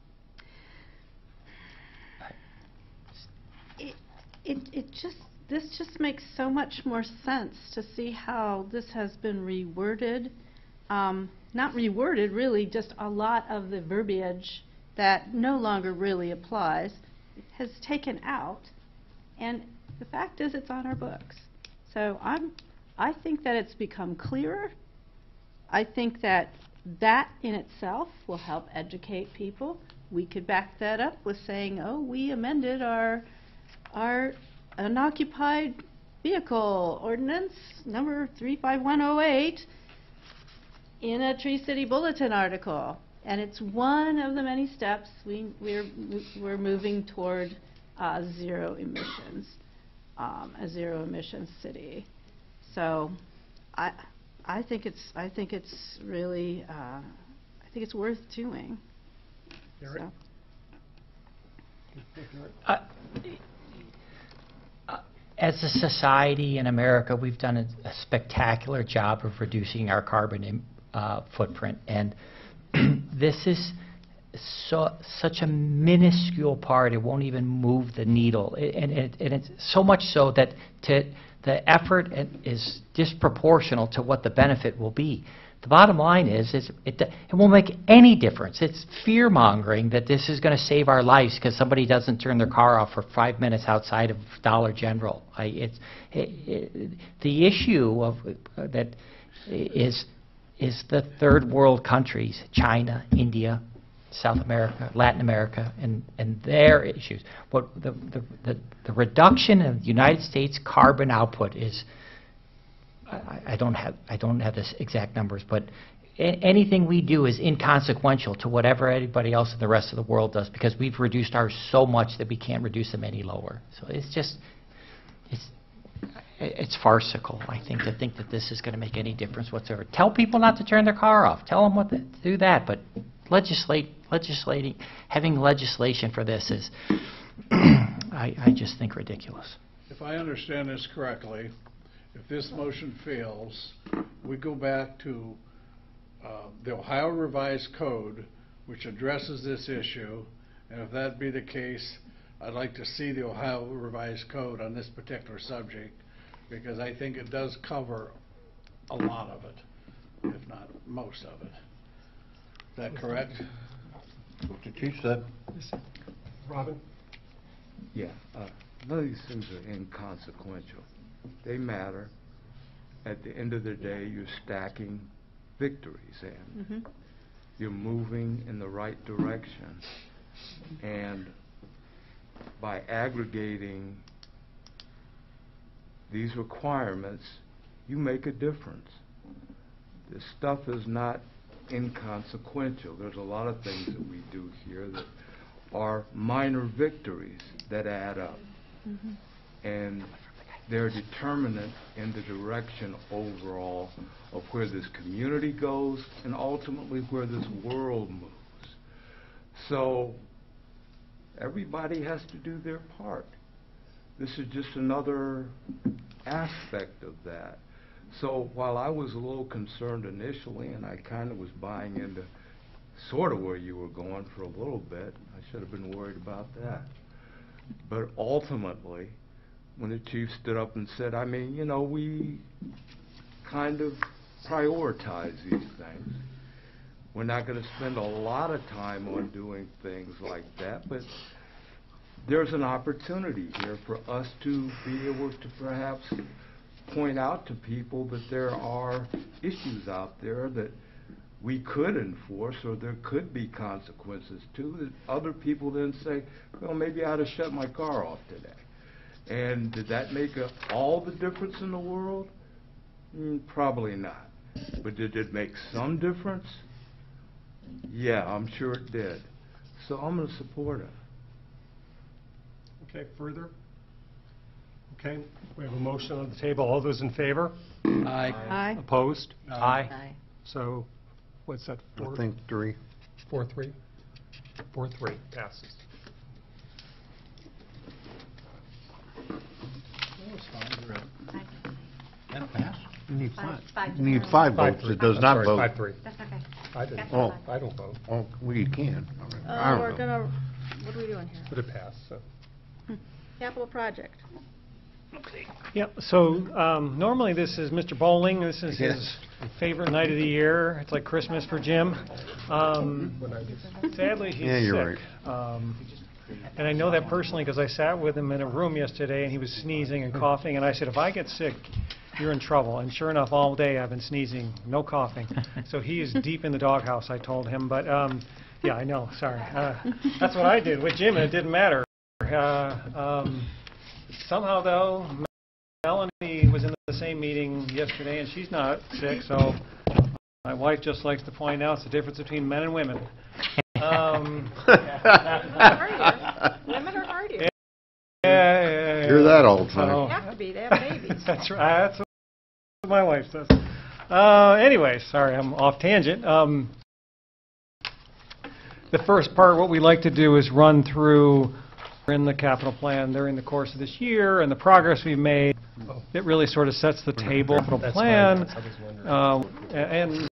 This just makes so much more sense to see how this has been reworded. Not reworded, really, just a lot of the verbiage that no longer really applies has taken out, and the fact is it's on our books. So I think that it's become clearer. I think that in itself will help educate people. We could back that up with saying, oh, we amended our unoccupied vehicle ordinance number 35108 in a Tree City Bulletin article. And it's one of the many steps we're moving toward zero emissions, a zero emissions city. So I think it's really worth doing. Garrett? So. As a society in America, we've done a spectacular job of reducing our carbon footprint, and this is such a minuscule part, it won't even move the needle. And it's so much so that the effort is disproportional to what the benefit will be. The bottom line is it won't make any difference. It's fear-mongering that this is going to save our lives because somebody doesn't turn their car off for 5 minutes outside of Dollar General. The issue of that is the third world countries, China, India, South America, Latin America, and their issues. What the reduction of the United States carbon output is, I don't have the exact numbers, but anything we do is inconsequential to whatever anybody else in the rest of the world does, because we've reduced ours so much that we can't reduce them any lower. So it's farcical, I think, to think that this is going to make any difference whatsoever. Tell people not to turn their car off. Tell them to do that, but having legislation for this is, I just think, ridiculous. If I understand this correctly, if this motion fails, we go back to the Ohio Revised Code, which addresses this issue, and if that be the case, I'd like to see the Ohio Revised Code on this particular subject, because I think it does cover a lot of it, if not most of it. Is that correct? What the chief said. Robin? Yeah, none of these things are inconsequential. They matter. At the end of the day, you're stacking victories, and you're moving in the right direction. And by aggregating these requirements, you make a difference. This stuff is not inconsequential. There's a lot of things that we do here that are minor victories that add up. And they're determinant in the direction overall of where this community goes and ultimately where this world moves. So everybody has to do their part. This is just another aspect of that. So while I was a little concerned initially, and I kind of was buying into sort of where you were going for a little bit, I should have been worried about that. But ultimately, when the chief stood up and said, I mean, you know, we kind of prioritize these things. We're not going to spend a lot of time on doing things like that, but there's an opportunity here for us to be able to perhaps point out to people that there are issues out there that we could enforce, or there could be consequences to, that other people then say, well, maybe I ought to shut my car off today. And did that make all the difference in the world? Probably not. But did it make some difference? Yeah, I'm sure it did. So I'm going to support it. Okay, further? Okay, we have a motion on the table. All those in favor? Aye. Aye. Opposed? Aye. So, what's that, I think 3. 4-3? 4-3, passes. That'll pass. You need Five- 5. five You need to 5 5-3. votes. It does I'm not sorry, vote. 5-3. That's okay. I didn't, That's Oh. fine. I don't vote, Oh, well, you can. I We're don't know. gonna, what are we doing here? but it passed, so. Capital project. Yep, so normally this is Mr. Bowling, this is his favorite night of the year. It's like Christmas for Jim. Sadly, he's Yeah, you're sick. And I know that personally because I sat with him in a room yesterday and he was sneezing and coughing, and I said, if I get sick, you're in trouble. And sure enough, all day I've been sneezing, no coughing. So he is deep in the doghouse, I told him. But yeah, I know, sorry. That's what I did with Jim, and it didn't matter. Somehow, though, Melanie was in the same meeting yesterday, and she's not sick, so my wife just likes to point out it's the difference between men and women. Women are hardier. Yeah. Hear that all the They time. have to be, they have babies. That's right. That's what my wife says. Anyway, sorry, I'm off tangent. The first part, what we like to do is run through in the capital plan during the course of this year and the progress we've made. It really sort of sets the table for the plan. And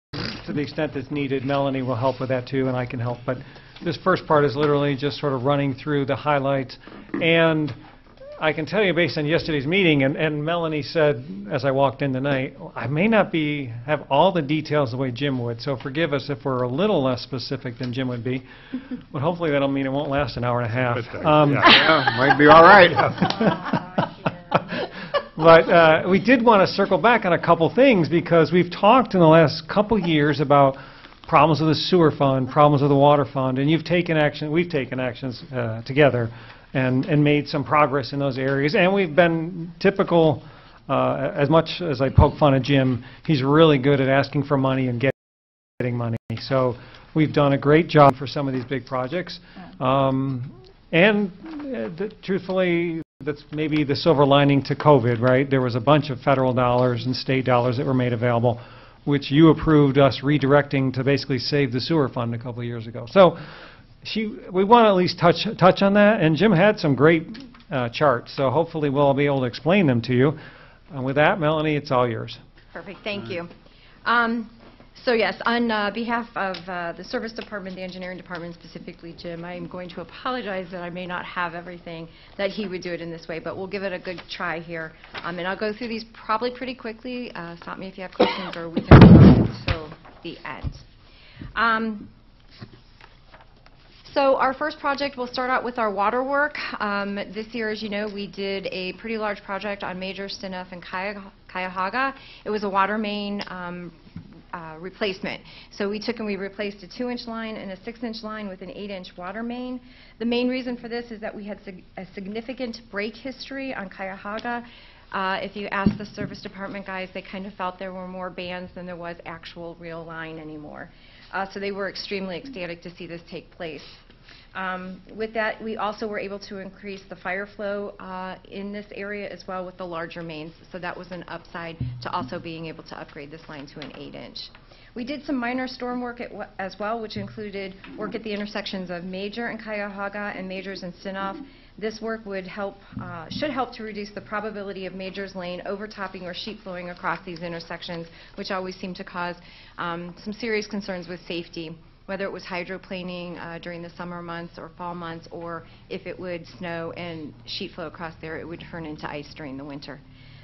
to the extent that's needed, Melanie will help with that too, and I can help. But this first part is literally just sort of running through the highlights. And I can tell you based on yesterday's meeting, and Melanie said as I walked in tonight, I may not have all the details the way Jim would, so forgive us if we're a little less specific than Jim would be. But hopefully that'll mean it won't last an hour and a half. Yeah, might be all right. But we did want to circle back on a couple things because we've talked in the last couple years about problems with the sewer fund, problems with the water fund, and you've taken action, we've taken actions together and made some progress in those areas. And we've been typical, as much as I poke fun at Jim, he's really good at asking for money and getting money. So we've done a great job for some of these big projects. Truthfully, that's maybe the silver lining to COVID, right? There was a bunch of federal dollars and state dollars that were made available, which you approved us redirecting to basically save the sewer fund a couple of years ago. So we want to at least touch on that, and Jim had some great charts, so hopefully we'll be able to explain them to you. And with that, Melanie, it's all yours. Perfect, thank you. So yes, on behalf of the Service Department, the Engineering Department, specifically Jim, I'm going to apologize that I may not have everything that he would do it in this way, but we'll give it a good try here. And I'll go through these probably pretty quickly. Stop me if you have questions, or we can go until the end. So our first project, we'll start out with our water work. This year, as you know, we did a pretty large project on Major, Stinoff, and Cuyahoga. It was a water main replacement. So we took and we replaced a 2-inch line and a 6-inch line with an 8-inch water main. The main reason for this is that we had a significant break history on Cuyahoga. If you ask the service department guys, they kind of felt there were more bands than there was actual real line anymore. So they were extremely ecstatic to see this take place. With that, we also were able to increase the fire flow in this area as well with the larger mains. So that was an upside to also being able to upgrade this line to an 8-inch. We did some minor storm work as well, which included work at the intersections of Major and Cuyahoga and Majors and Stinoff. This work would should help to reduce the probability of Majors Lane overtopping or sheet flowing across these intersections, which always seem to cause some serious concerns with safety whether it was hydroplaning during the summer months or fall months, or if it would snow and sheet flow across there, it would turn into ice during the winter.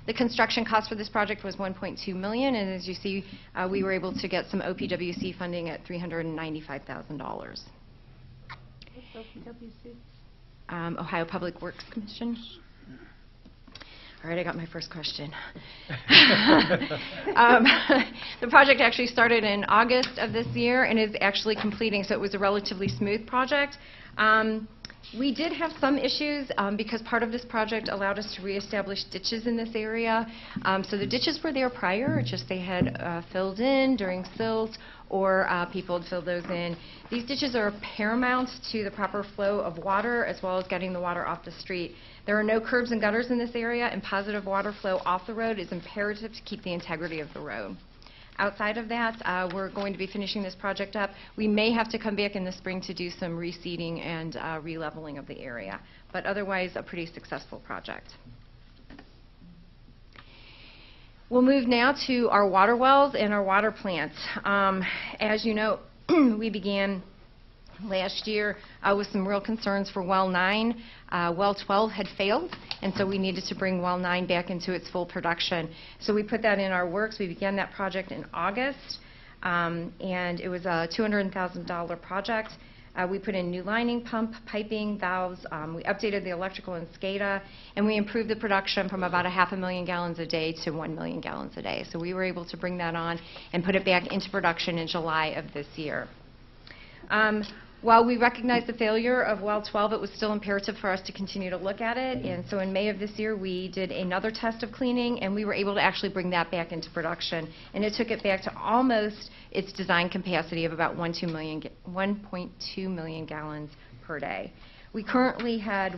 The construction cost for this project was $1.2 million, and as you see, we were able to get some OPWC funding at $395,000. Ohio Public Works Commission. All right, I got my first question. The project actually started in August of this year and is actually completing, so it was a relatively smooth project. We did have some issues because part of this project allowed us to reestablish ditches in this area. So the ditches were there prior, just they had filled in during silt, or people had filled those in. These ditches are paramount to the proper flow of water as well as getting the water off the street. There are no curbs and gutters in this area, and positive water flow off the road is imperative to keep the integrity of the road. Outside of that, we're going to be finishing this project up. We may have to come back in the spring to do some reseeding and re-leveling of the area, but otherwise a pretty successful project. We'll move now to our water wells and our water plants. As you know, we began last year with some real concerns for well 9. Well 12 had failed, and so we needed to bring well 9 back into its full production. So we put that in our works. We began that project in August, and it was a $200,000 project. We put in new lining, pump, piping, valves. We updated the electrical and SCADA, and we improved the production from about 500,000 gallons a day to 1 million gallons a day. So we were able to bring that on and put it back into production in July of this year. While we recognized the failure of well 12, it was still imperative for us to continue to look at it. And so in May of this year, we did another test of cleaning, and we were able to actually bring that back into production. And it took it back to almost its design capacity of about 1.2 million gallons per day. We currently have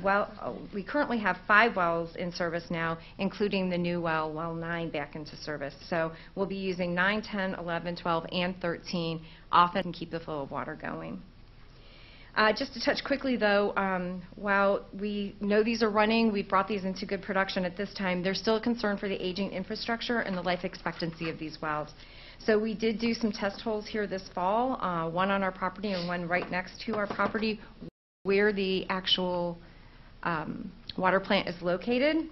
5 wells in service now, including the new well, well 9, back into service. So we'll be using 9, 10, 11, 12, and 13 often and keep the flow of water going. Just to touch quickly, though, while we know these are running, we've brought these into good production at this time, there's still a concern for the aging infrastructure and the life expectancy of these wells. So we did do some test holes here this fall, one on our property and one right next to our property where the actual water plant is located.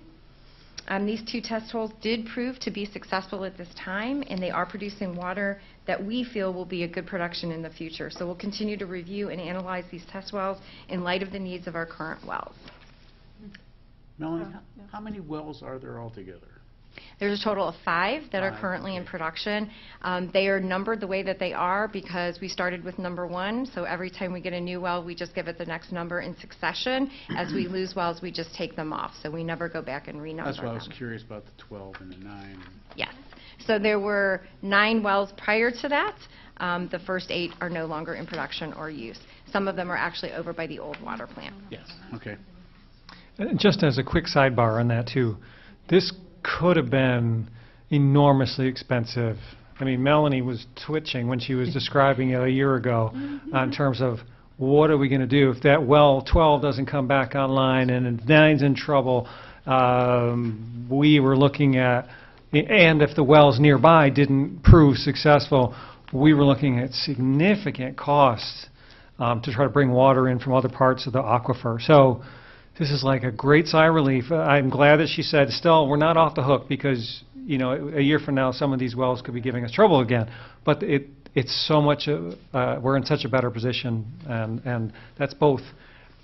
These 2 test holes did prove to be successful at this time, and they are producing water that we feel will be a good production in the future. So we'll continue to review and analyze these test wells in light of the needs of our current wells. Melanie, how many wells are there altogether? There's a total of 5 that are currently in production. They are numbered the way that they are because we started with number 1, so every time we get a new well, we just give it the next number in succession. As we lose wells, we just take them off, so we never go back and renumber them. That's why I was curious about the 12 and the 9. Yes. So there were 9 wells prior to that. The first 8 are no longer in production or use. Some of them are actually over by the old water plant. Yes. Okay. Just as a quick sidebar on that, too, this could have been enormously expensive. I mean, Melanie was twitching when she was describing it a year ago in terms of what are we going to do if that well 12 doesn't come back online and 9's in trouble. We were looking at, and if the wells nearby didn't prove successful, we were looking at significant costs to try to bring water in from other parts of the aquifer. So this is like a great sigh of relief. I'm glad that she said, still, we're not off the hook because, you know, a year from now, some of these wells could be giving us trouble again. But it's so much, we're in such a better position, and that's both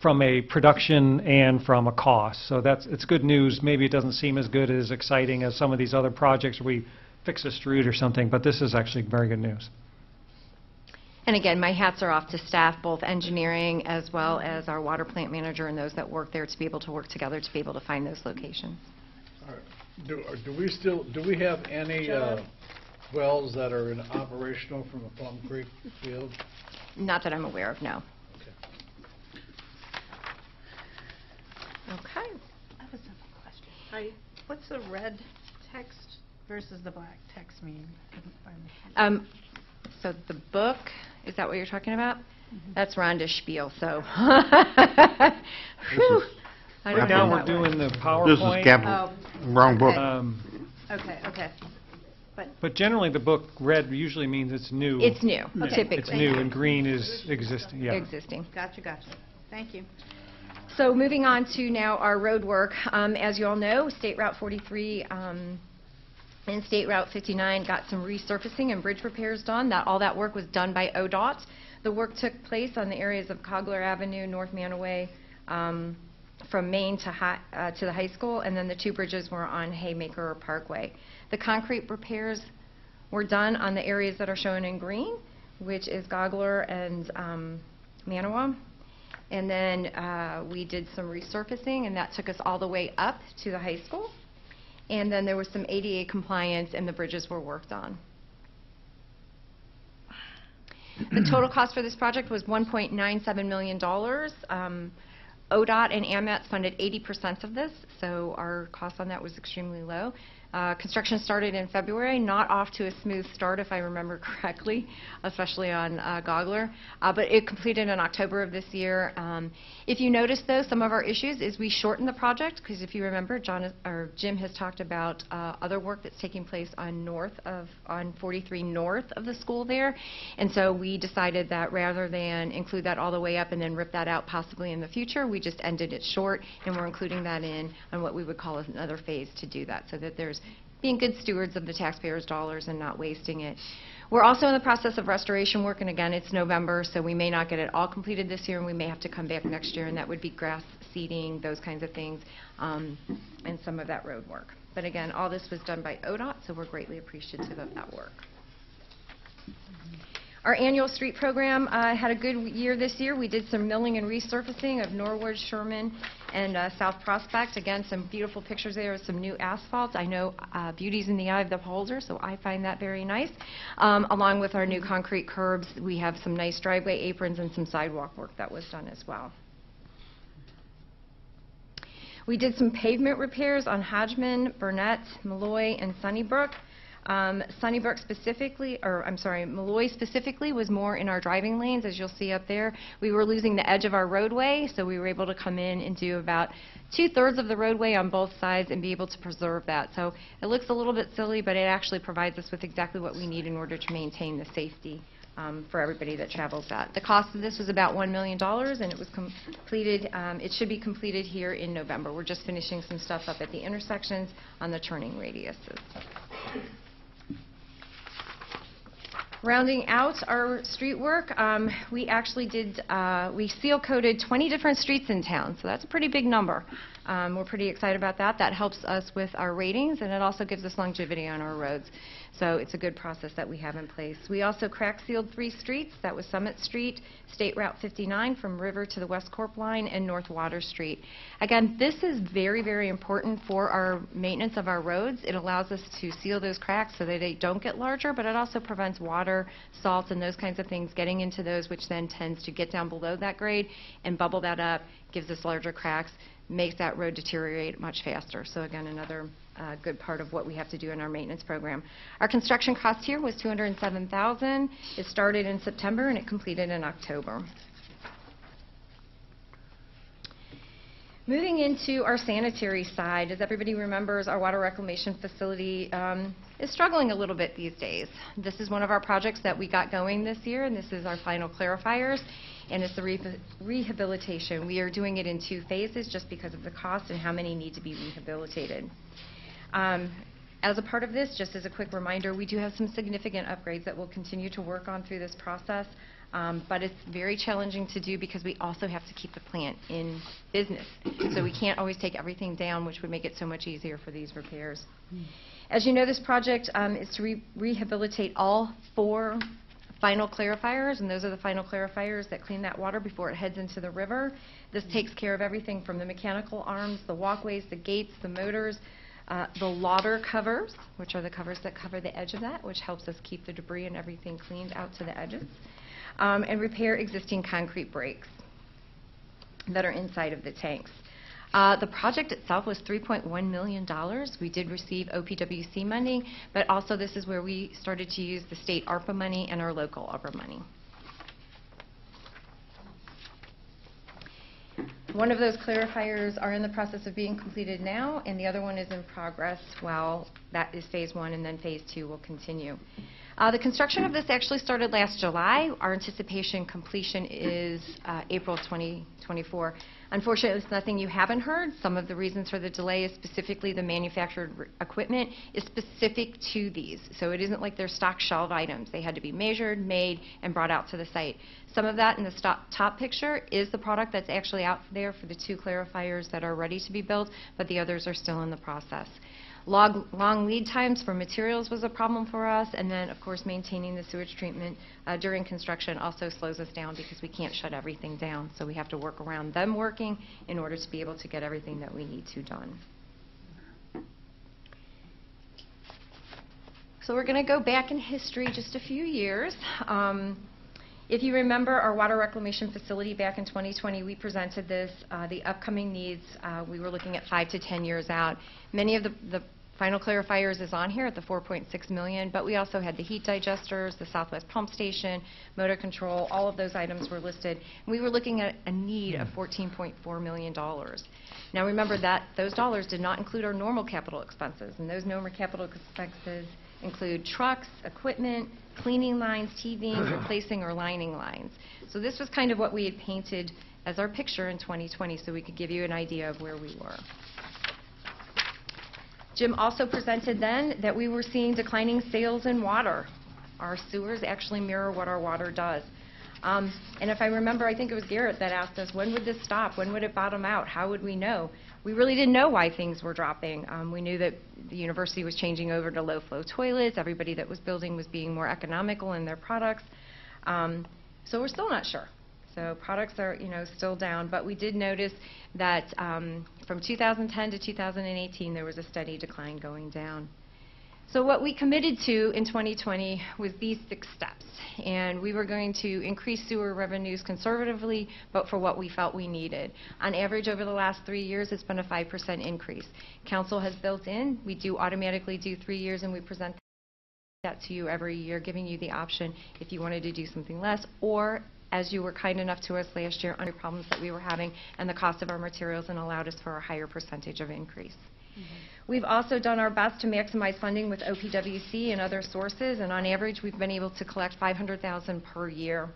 from a production and from a cost. So it's good news. Maybe it doesn't seem as good, as exciting as some of these other projects where we fix a street or something, but this is actually very good news. And again, my hats are off to staff, both engineering as well as our water plant manager and those that work there to be able to work together to be able to find those locations. All right. Do we have any wells that are operational from the Plum Creek field? Not that I'm aware of, no. Okay. I have a simple question. What's the red text versus the black text mean? Couldn't find the So the book, is that what you're talking about? That's Rhonda's spiel, so. Right now we're doing the PowerPoint. This is capital, wrong book. Okay. But generally, the book red usually means it's new. It's new, Yeah, typically. It's new, and green is existing, yeah. Existing. Gotcha. Thank you. So moving on to now our road work. As you all know, State Route 43 and State Route 59 got some resurfacing and bridge repairs done. All that work was done by ODOT. The work took place on the areas of Cogler Avenue, North Manaway, from Main to the high school, and then the 2 bridges were on Haymaker Parkway. The concrete repairs were done on the areas that are shown in green, which is Gogler and Manawa. And then we did some resurfacing, and that took us all the way up to the high school. And then there was some ADA compliance, and the bridges were worked on. The total cost for this project was $1.97 million. ODOT and AMET funded 80% of this, so our cost on that was extremely low. Construction started in February, not off to a smooth start if I remember correctly, especially on Gogler, but it completed in October of this year. If you notice though, some of our issues is we shortened the project because if you remember, Jim has talked about other work that's taking place on 43 north of the school there, and so we decided that rather than include that all the way up and then rip that out possibly in the future, we just ended it short, and we're including that in on what we would call another phase to do that, so that there's being good stewards of the taxpayers' dollars and not wasting it. We're also in the process of restoration work, and again, it's November, so we may not get it all completed this year, and we may have to come back next year, and that would be grass seeding, those kinds of things, and some of that road work. But again, all this was done by ODOT, so we're greatly appreciative of that work. Our annual street program had a good year this year. We did some milling and resurfacing of Norwood, Sherman, and South Prospect. Again, some beautiful pictures there of some new asphalt. I know beauty's in the eye of the beholder, so I find that very nice. Along with our new concrete curbs, we have some nice driveway aprons and some sidewalk work that was done as well. We did some pavement repairs on Hodgman, Burnett, Malloy, and Sunnybrook. Sunnybrook specifically, Malloy specifically was more in our driving lanes, as you'll see up there. We were losing the edge of our roadway, so we were able to come in and do about 2/3 of the roadway on both sides and be able to preserve that. So it looks a little bit silly, but it actually provides us with exactly what we need in order to maintain the safety for everybody that travels that. The cost of this was about $1 million, and it was completed, it should be completed here in November. We're just finishing some stuff up at the intersections on the turning radiuses. Rounding out our street work, we actually did, we seal coated 20 different streets in town, so that's a pretty big number. We're pretty excited about that. That helps us with our ratings, and it also gives us longevity on our roads. So it's a good process that we have in place. We also crack sealed 3 streets. That was Summit Street, State Route 59 from River to the West Corp line, and North Water Street. Again, this is very, very important for our maintenance of our roads. It allows us to seal those cracks so that they don't get larger, but it also prevents water, salt, and those kinds of things getting into those, which then tends to get down below that grade and bubble that up, gives us larger cracks, makes that road deteriorate much faster. So again, another good part of what we have to do in our maintenance program. Our construction cost here was $207,000. It started in September and it completed in October. Moving into our sanitary side, as everybody remembers, our water reclamation facility is struggling a little bit these days. This is one of our projects that we got going this year, and this is our final clarifiers, and it's the rehabilitation. We are doing it in 2 phases just because of the cost and how many need to be rehabilitated. As a part of this, just as a quick reminder, we do have some significant upgrades that we'll continue to work on through this process, but it's very challenging to do because we also have to keep the plant in business. So we can't always take everything down, which would make it so much easier for these repairs. As you know, this project is to rehabilitate all 4 final clarifiers, and those are the final clarifiers that clean that water before it heads into the river. This takes care of everything from the mechanical arms, the walkways, the gates, the motors, the lauder covers, which are the covers that cover the edge of that, which helps us keep the debris and everything cleaned out to the edges, and repair existing concrete breaks that are inside of the tanks. The project itself was $3.1 million. We did receive OPWC money, but also this is where we started to use the state ARPA money and our local ARPA money. One of those clarifiers are in the process of being completed now, and the other one is in progress. Well, that is phase 1, and then phase 2 will continue. The construction of this actually started last July. Our anticipation completion is April 2024. Unfortunately, it's nothing you haven't heard. Some of the reasons for the delay is specifically the manufactured equipment is specific to these. So it isn't like they're stock shelf items. They had to be measured, made, and brought out to the site. Some of that in the top picture is the product that's actually out there for the 2 clarifiers that are ready to be built, but the others are still in the process. Long lead times for materials was a problem for us, and then, of course, maintaining the sewage treatment during construction also slows us down because we can't shut everything down. So we have to work around them working in order to be able to get everything that we need to done. So we're going to go back in history just a few years. If you remember our water reclamation facility back in 2020, we presented this, the upcoming needs. We were looking at 5 to 10 years out. Many of the final clarifiers is on here at the $4.6 million, but we also had the heat digesters, the Southwest pump station, motor control, all of those items were listed. And we were looking at a need of $14.4 million. Now remember that those dollars did not include our normal capital expenses, and those normal capital expenses include trucks, equipment, cleaning lines, TVing, replacing or lining lines. So this was kind of what we had painted as our picture in 2020 so we could give you an idea of where we were. Jim also presented then that we were seeing declining sales in water. Our sewers actually mirror what our water does. And if I remember, I think it was Garrett that asked us, when would this stop? When would it bottom out? How would we know? We really didn't know why things were dropping. We knew that the university was changing over to low-flow toilets. Everybody that was building was being more economical in their products. So we're still not sure. So products are, still down. But we did notice that from 2010 to 2018, there was a steady decline going down. So what we committed to in 2020 was these 6 steps. And we were going to increase sewer revenues conservatively, but for what we felt we needed. On average, over the last 3 years, it's been a 5% increase. Council has built in, we do automatically do 3 years, and we present that to you every year, giving you the option if you wanted to do something less, or as you were kind enough to us last year, under problems that we were having and the cost of our materials, and allowed us for a higher percentage of increase. We've also done our best to maximize funding with OPWC and other sources, and on average, we've been able to collect $500,000 per year.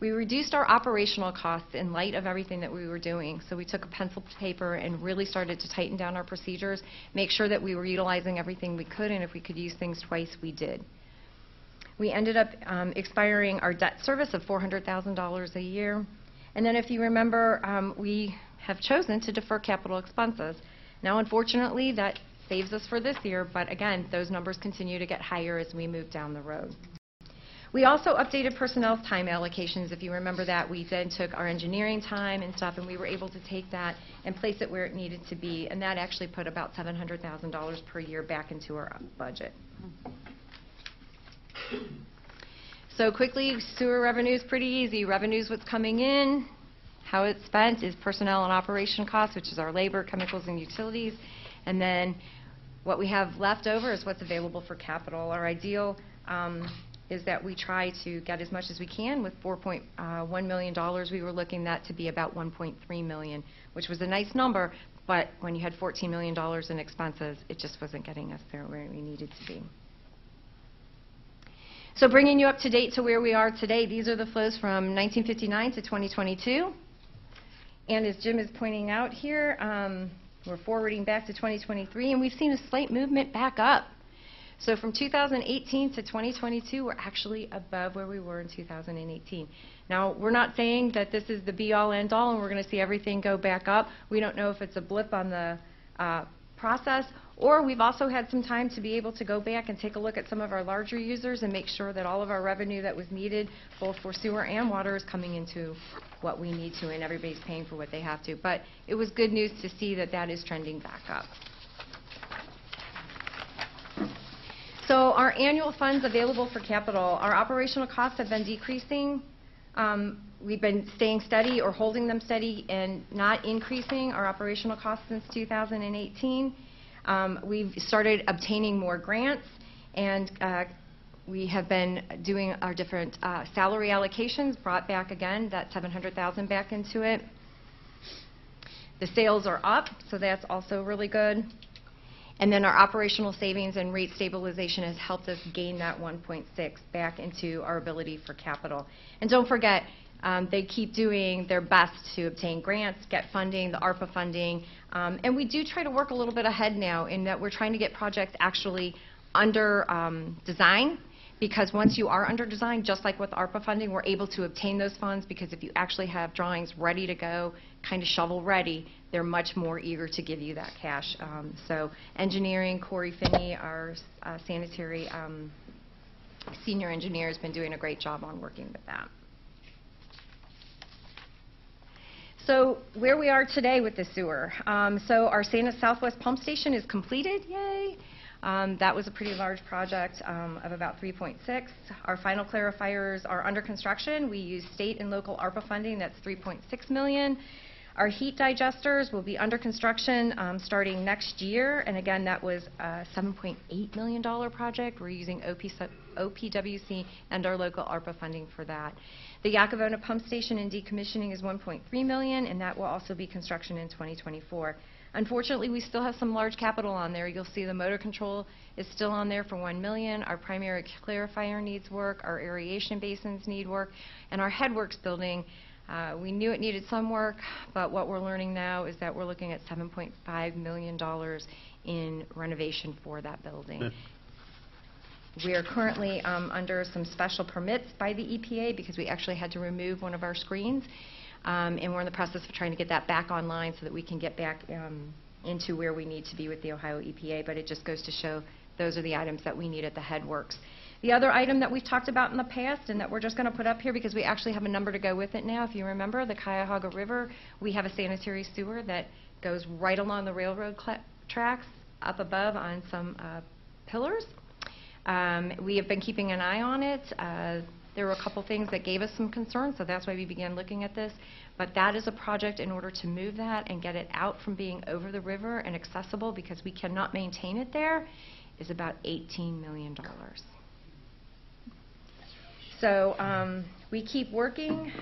We reduced our operational costs in light of everything that we were doing, so we took a pencil to paper and really started to tighten down our procedures, make sure that we were utilizing everything we could, and if we could use things twice, we did. We ended up expiring our debt service of $400,000 a year, and then if you remember, we have chosen to defer capital expenses. Now, unfortunately, that saves us for this year, but again, those numbers continue to get higher as we move down the road. We also updated personnel time allocations. If you remember that, we then took our engineering time and stuff, and we were able to take that and place it where it needed to be, and that actually put about $700,000 per year back into our budget. So quickly, sewer revenue is pretty easy. Revenue is what's coming in. How it's spent is personnel and operation costs, which is our labor, chemicals, and utilities. And then what we have left over is what's available for capital. Our ideal is that we try to get as much as we can. With $4.1 million, we were looking that to be about $1.3 million, which was a nice number, but when you had $14 million in expenses, it just wasn't getting us there where we needed to be. So bringing you up to date to where we are today, these are the flows from 1959 to 2022. And as Jim is pointing out here, we're forwarding back to 2023, and we've seen a slight movement back up. So from 2018 to 2022, we're actually above where we were in 2018. Now, we're not saying that this is the be-all, end-all, and we're going to see everything go back up. We don't know if it's a blip on the process, or we've also had some time to be able to go back and take a look at some of our larger users and make sure that all of our revenue that was needed, both for sewer and water, is coming into what we need to, and everybody's paying for what they have to. But it was good news to see that that is trending back up. So our annual funds available for capital, our operational costs have been decreasing. We've been staying steady or holding them steady and not increasing our operational costs since 2018. We've started obtaining more grants, and we have been doing our different salary allocations, brought back again that $700,000 back into it. The sales are up, so that's also really good. And then our operational savings and rate stabilization has helped us gain that 1.6 back into our ability for capital. And don't forget, they keep doing their best to obtain grants, get funding, the ARPA funding. And we do try to work a little bit ahead now in that we're trying to get projects actually under design, because once you are under design, just like with ARPA funding, we're able to obtain those funds, because if you actually have drawings ready to go, kind of shovel ready, they're much more eager to give you that cash. So engineering, Corey Finney, our sanitary senior engineer, has been doing a great job on working with that. So where we are today with the sewer. So our Southwest Pump Station is completed, yay. That was a pretty large project of about 3.6. Our final clarifiers are under construction. We use state and local ARPA funding, that's 3.6 million. Our heat digesters will be under construction starting next year, and again, that was a $7.8 million project. We're using OPWC and our local ARPA funding for that. The Yakavona Pump Station in decommissioning is 1.3 million, and that will also be construction in 2024. Unfortunately, we still have some large capital on there. You'll see the motor control is still on there for 1 million. Our primary clarifier needs work, our aeration basins need work, and our headworks building, we knew it needed some work, but what we're learning now is that we're looking at $7.5 million in renovation for that building. We are currently under some special permits by the EPA because we actually had to remove one of our screens, and we're in the process of trying to get that back online so that we can get back into where we need to be with the Ohio EPA, but it just goes to show those are the items that we need at the headworks. The other item that we've talked about in the past and that we're just going to put up here because we actually have a number to go with it now, if you remember, the Cuyahoga River, we have a sanitary sewer that goes right along the railroad tracks up above on some pillars. We have been keeping an eye on it. There were a couple things that gave us some concern, so that's why we began looking at this. But that is a project in order to move that and get it out from being over the river and accessible, because we cannot maintain it there, is about $18 million. So we keep working.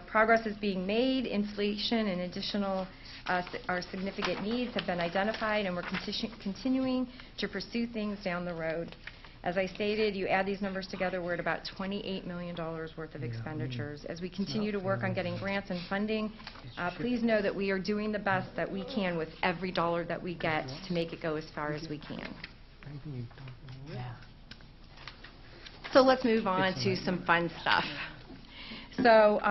Progress is being made. Inflation and additional our significant needs have been identified, and we're continuing to pursue things down the road. As I stated, you add these numbers together, we're at about $28 million worth of expenditures. As we continue to work on getting grants and funding, please know that we are doing the best that we can with every dollar that we get to make it go as far as we can. So let's move on to some fun stuff. So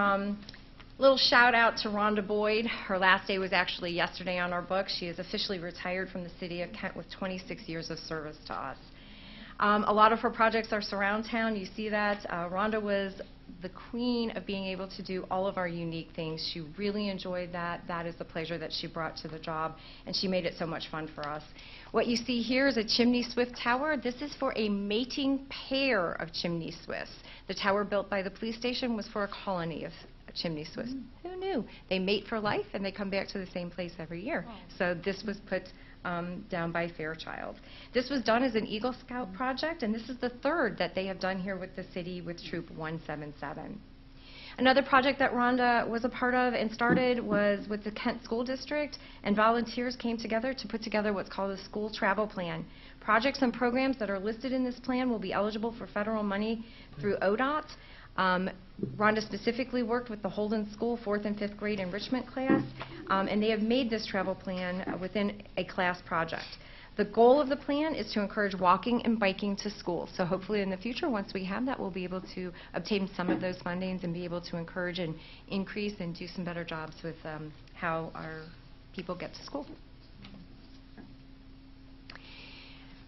little shout out to Rhonda Boyd. Her last day was actually yesterday on our books. She is officially retired from the city of Kent with 26 years of service to us. A lot of her projects are surround town. You see that. Rhonda was the queen of being able to do all of our unique things. She really enjoyed that. That is the pleasure that she brought to the job, and she made it so much fun for us. What you see here is a chimney swift tower. This is for a mating pair of chimney swifts. The tower built by the police station was for a colony of chimney swifts. Who knew? They mate for life, and they come back to the same place every year. So this was put down by Fairchild. This was done as an Eagle Scout project, and this is the third that they have done here with the city with Troop 177. Another project that Rhonda was a part of and started was with the Kent School District, and volunteers came together to put together what's called a school travel plan. Projects and programs that are listed in this plan will be eligible for federal money through ODOT. Rhonda specifically worked with the Holden School 4th and 5th grade enrichment class, and they have made this travel plan within a class project. The goal of the plan is to encourage walking and biking to school. So hopefully in the future, once we have that, we'll be able to obtain some of those fundings and be able to encourage and increase and do some better jobs with how our people get to school.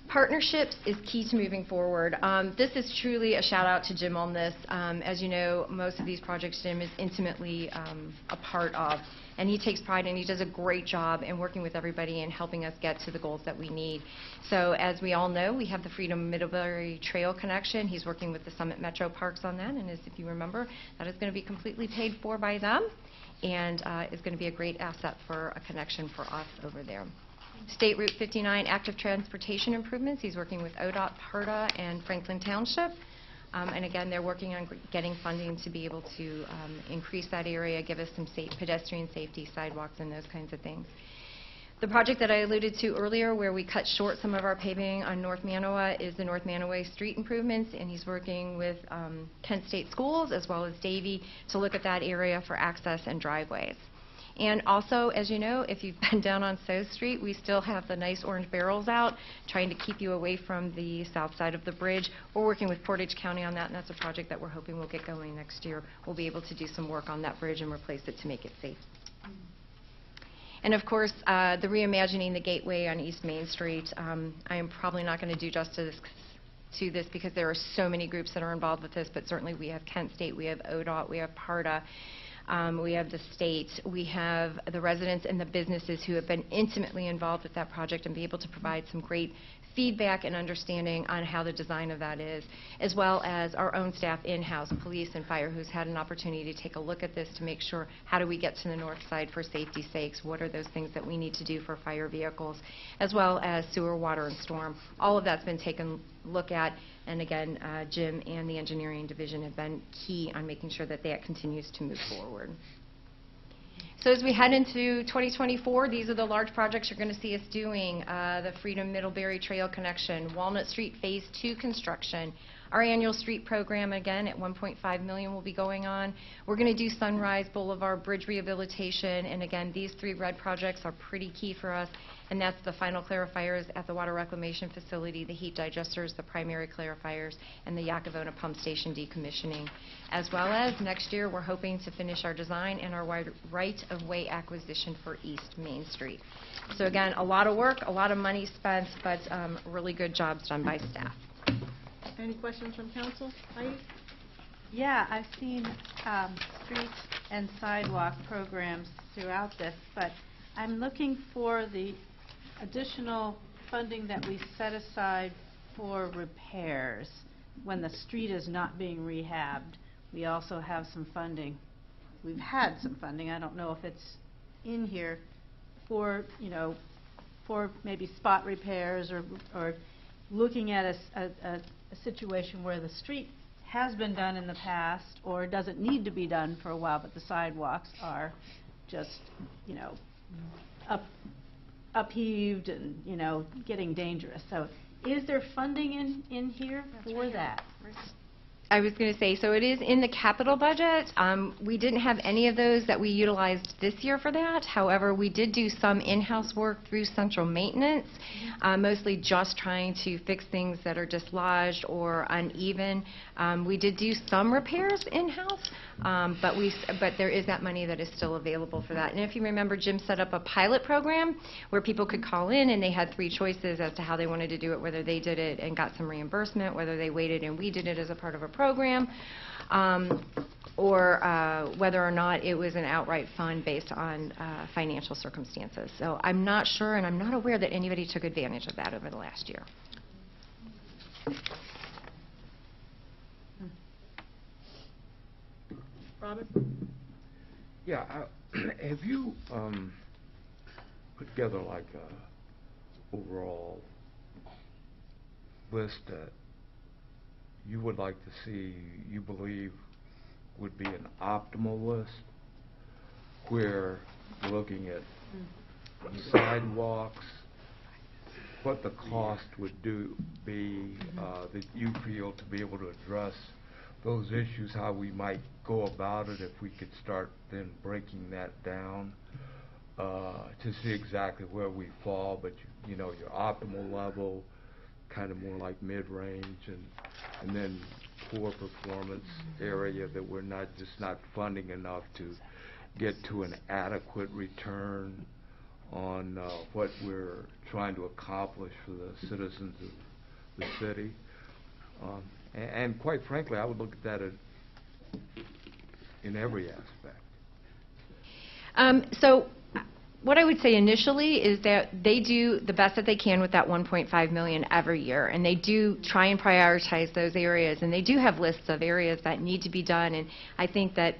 Partnerships is key to moving forward. This is truly a shout out to Jim on this. As you know, most of these projects Jim is intimately a part of, and he takes pride and he does a great job in working with everybody and helping us get to the goals that we need. So as we all know, we have the Freedom Middlebury Trail connection. He's working with the Summit Metro Parks on that, and as if you remember, that is going to be completely paid for by them, and is going to be a great asset for a connection for us over there. State Route 59 active transportation improvements. He's working with ODOT, HERDA, and Franklin Township. And again, they're working on getting funding to be able to increase that area, give us some pedestrian safety, sidewalks, and those kinds of things. The project that I alluded to earlier, where we cut short some of our paving on North Manawa, is the North Manawa street improvements, and he's working with Kent State Schools as well as Davie to look at that area for access and driveways. And also, as you know, if you've been down on South Street, we still have the nice orange barrels out, trying to keep you away from the south side of the bridge. We're working with Portage County on that, and that's a project that we're hoping will get going next year. We'll be able to do some work on that bridge and replace it to make it safe. And of course, the reimagining the gateway on East Main Street. I am probably not going to do justice to this because there are so many groups that are involved with this, but certainly we have Kent State, we have ODOT, we have PARTA, we have the state, we have the residents and the businesses who have been intimately involved with that project and be able to provide some great feedback and understanding on how the design of that is, as well as our own staff in-house, police and fire, who's had an opportunity to take a look at this to make sure how do we get to the north side for safety's sakes, what are those things that we need to do for fire vehicles, as well as sewer, water, and storm. All of that's been taken a look at, and again, Jim and the engineering division have been key on making sure that that continues to move forward. So as we head into 2024, these are the large projects you're going to see us doing. The Freedom Middlebury Trail connection, Walnut Street Phase 2 construction. Our annual street program, again, at $1.5 million will be going on. We're going to do Sunrise Boulevard Bridge rehabilitation, and again, these 3 red projects are pretty key for us, and that's the final clarifiers at the water reclamation facility, the heat digesters, the primary clarifiers, and the Yakavona pump station decommissioning. As well as next year, we're hoping to finish our design and our right-of-way acquisition for East Main Street. So again, a lot of work, a lot of money spent, but really good jobs done by staff. Any questions from council? Heidi? Yeah, I've seen street and sidewalk programs throughout this, but I'm looking for the additional funding that we set aside for repairs. When the street is not being rehabbed, we also have some funding. We've had some funding, I don't know if it's in here, for, you know, for maybe spot repairs or looking at a situation where the street has been done in the past or doesn't need to be done for a while, but the sidewalks are just, you know, upheaved and, you know, getting dangerous. So is there funding in here for that? I was going to say, so it is in the capital budget. We didn't have any of those that we utilized this year for that. However, we did do some in-house work through central maintenance, mostly just trying to fix things that are dislodged or uneven. We did do some repairs in-house, but there is that money that is still available for that. And if you remember, Jim set up a pilot program where people could call in and they had 3 choices as to how they wanted to do it, whether they did it and got some reimbursement, whether they waited and we did it as a part of a program, or whether or not it was an outright fund based on financial circumstances. So I'm not sure, and I'm not aware that anybody took advantage of that over the last year. Robert? Yeah, have you put together like a overall list that you would like to see, you believe would be an optimal list, where you're looking at sidewalks, what the cost would be that you feel to be able to address those issues, how we might go about it, if we could start then breaking that down to see exactly where we fall, but you know, your optimal level, kind of more like mid-range, and then poor performance area that we're not funding enough to get to an adequate return on what we're trying to accomplish for the citizens of the city. And quite frankly, I would look at that in every aspect. So what I would say initially is that they do the best that they can with that $1.5 million every year, and they do try and prioritize those areas, and they do have lists of areas that need to be done, and I think that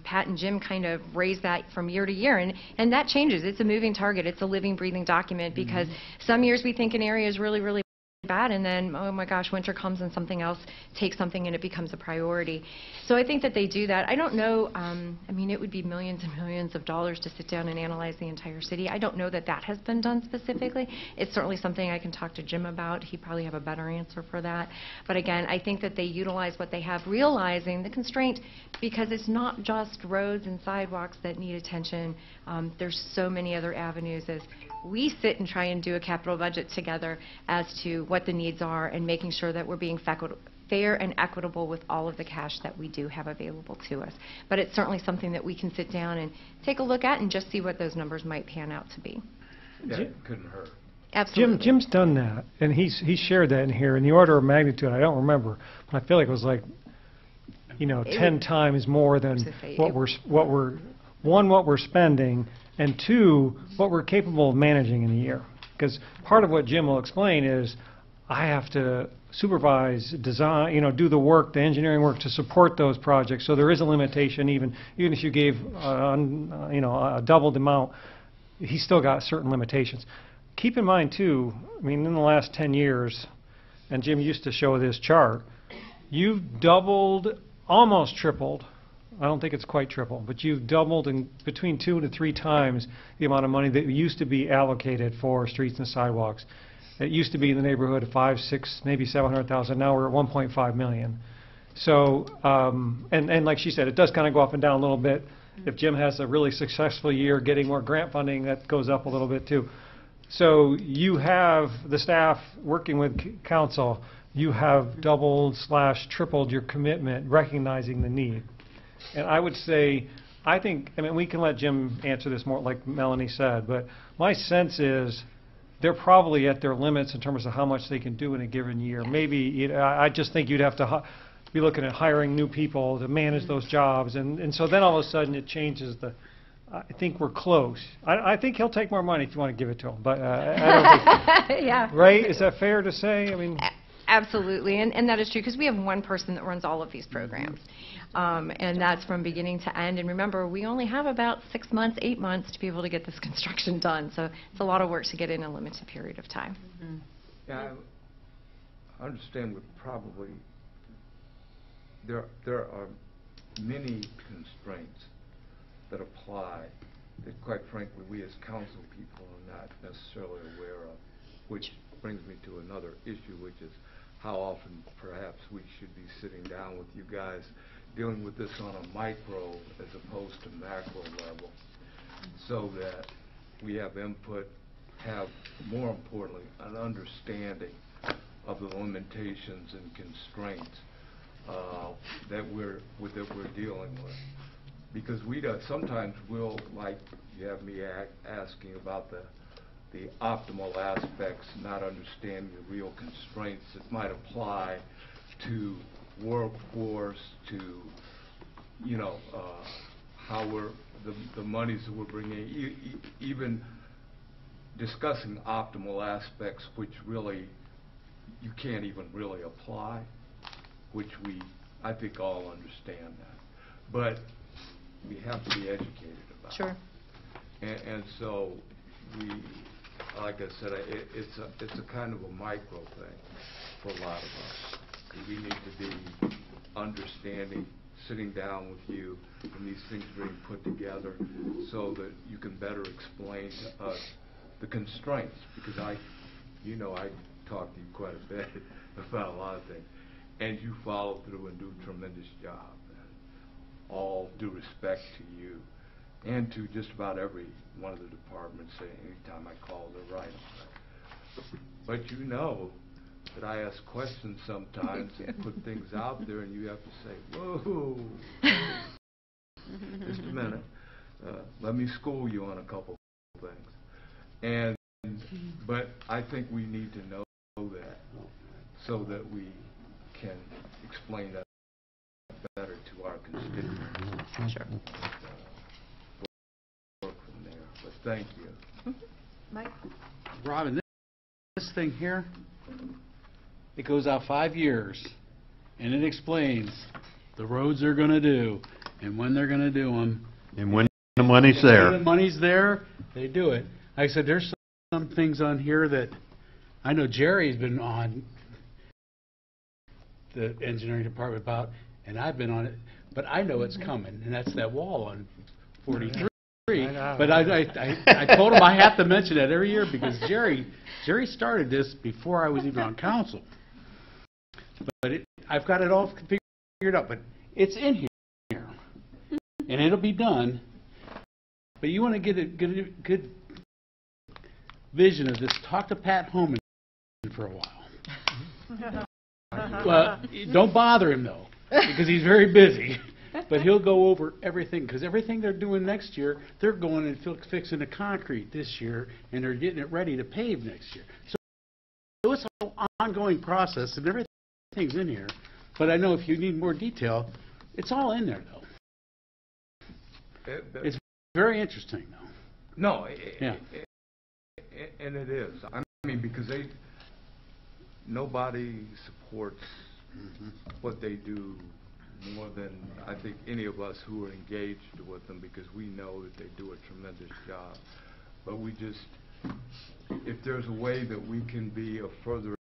Pat and Jim kind of raise that from year to year, and that changes. It's a moving target. It's a living, breathing document, because some years we think an area is really, really bad, and then, oh my gosh, winter comes and something else takes something and it becomes a priority. So I think that they do that. I don't know, I mean, it would be millions and millions of dollars to sit down and analyze the entire city. I don't know that that has been done specifically. It's certainly something I can talk to Jim about. He'd probably have a better answer for that. But again, I think that they utilize what they have, realizing the constraint, because it's not just roads and sidewalks that need attention. There's so many other avenues as we sit and try and do a capital budget together as to what the needs are and making sure that we're being fair and equitable with all of the cash that we do have available to us. But it's certainly something that we can sit down and take a look at and just see what those numbers might pan out to be. Yeah, it couldn't hurt. Absolutely. Jim's done that, and he's shared that in here. In the order of magnitude, I don't remember, but I feel like it was like, 10 times more than what we're spending, and 2, what we're capable of managing in a year. Because part of what Jim will explain is I have to supervise, design, do the work, the engineering work to support those projects. So there is a limitation, even if you gave, a doubled amount, he's still got certain limitations. Keep in mind, too, I mean, in the last 10 years, and Jim used to show this chart, you've doubled, almost tripled, I don't think it's quite triple, but you've doubled in between 2 to 3 times the amount of money that used to be allocated for streets and sidewalks. It used to be in the neighborhood of 5, 6, maybe 700,000. Now we're at 1.5 million. So, and like she said, it does kind of go up and down a little bit. If Jim has a really successful year getting more grant funding, that goes up a little bit too. So you have the staff working with council. You have doubled / tripled your commitment, recognizing the need. And I would say, I mean, we can let Jim answer this more, like Melanie said, but my sense is they're probably at their limits in terms of how much they can do in a given year. Maybe, I just think you'd have to be looking at hiring new people to manage those jobs, and so then all of a sudden it changes I think we're close. I think he'll take more money if you want to give it to him, but I don't think, yeah. Right? Is that fair to say? I mean, absolutely, and that is true, because we have one person that runs all of these programs. And that's from beginning to end. And remember, we only have about 6 months, 8 months to be able to get this construction done. So it's a lot of work to get in a limited period of time. Mm-hmm. Yeah, I understand what probably there are many constraints that apply that, quite frankly, we as council people are not necessarily aware of, which brings me to another issue, which is how often perhaps we should be sitting down with you guys dealing with this on a micro as opposed to macro level, so that we have input, have, more importantly, an understanding of the limitations and constraints that we're dealing with. Because we sometimes will, like you have me asking about the optimal aspects, not understanding the real constraints that might apply to workforce, to how the monies that we're bringing, even discussing optimal aspects which really you can't even really apply, which I think all understand that, but we have to be educated about. Sure. And so like I said, it's a kind of a micro thing for a lot of us. We need to be understanding, sitting down with you, and these things being put together so that you can better explain to us the constraints. Because I talk to you quite a bit about a lot of things, and you follow through and do a tremendous job. And all due respect to you and to just about every one of the departments. Anytime I call, they're right. But that I ask questions sometimes and put things out there, and you have to say, whoa, just a minute. Let me school you on a couple of things. But I think we need to know that so that we can explain that better to our constituents. Sure. Work from there. But thank you. Mike? Robin, this thing here, it goes out 5 years, and it explains the roads they're going to do and when they're going to do them. And when the money's there. When the money's there, they do it. Like I said, there's some things on here that I know Jerry's been on the engineering department about, and I've been on it, but I know it's coming, and that's that wall on 43. But I told him I have to mention that every year because Jerry started this before I was even on council. But I've got it all figured out, but it's in here, and it'll be done. But you want to get a good vision of this. Talk to Pat Homan for a while. Well, don't bother him though, because he's very busy. But he'll go over everything, because everything they're doing next year, they're going and fixing the concrete this year, and they're getting it ready to pave next year. So it's an ongoing process, and everything's in here. But I know if you need more detail, it's all in there, though. It's very interesting, though. No, yeah. And it is. I mean, because nobody supports what they do more than I think any of us who are engaged with them, because we know that they do a tremendous job. But we just, if there's a way that we can be of further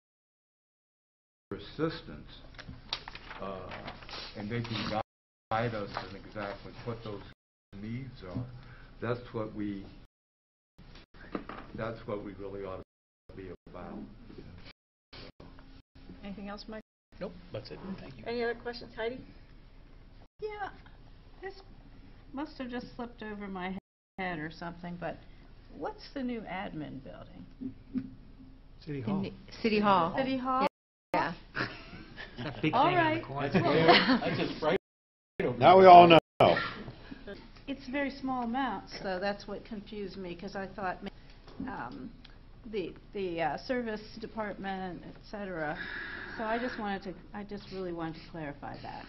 assistance, and they can guide us in exactly what those needs are, that's what we really ought to be about. Anything else, Mike? Nope, that's it. Thank you. Any other questions, Heidi? Yeah, this must have just slipped over my head or something, but what's the new admin building? City Hall. City Hall. City Hall? Yeah. That big All thing in right. the corner. That's just right over Now we all know. It's a very small amount, so that's what confused me, because I thought the service department, et cetera. So I just really wanted to clarify that.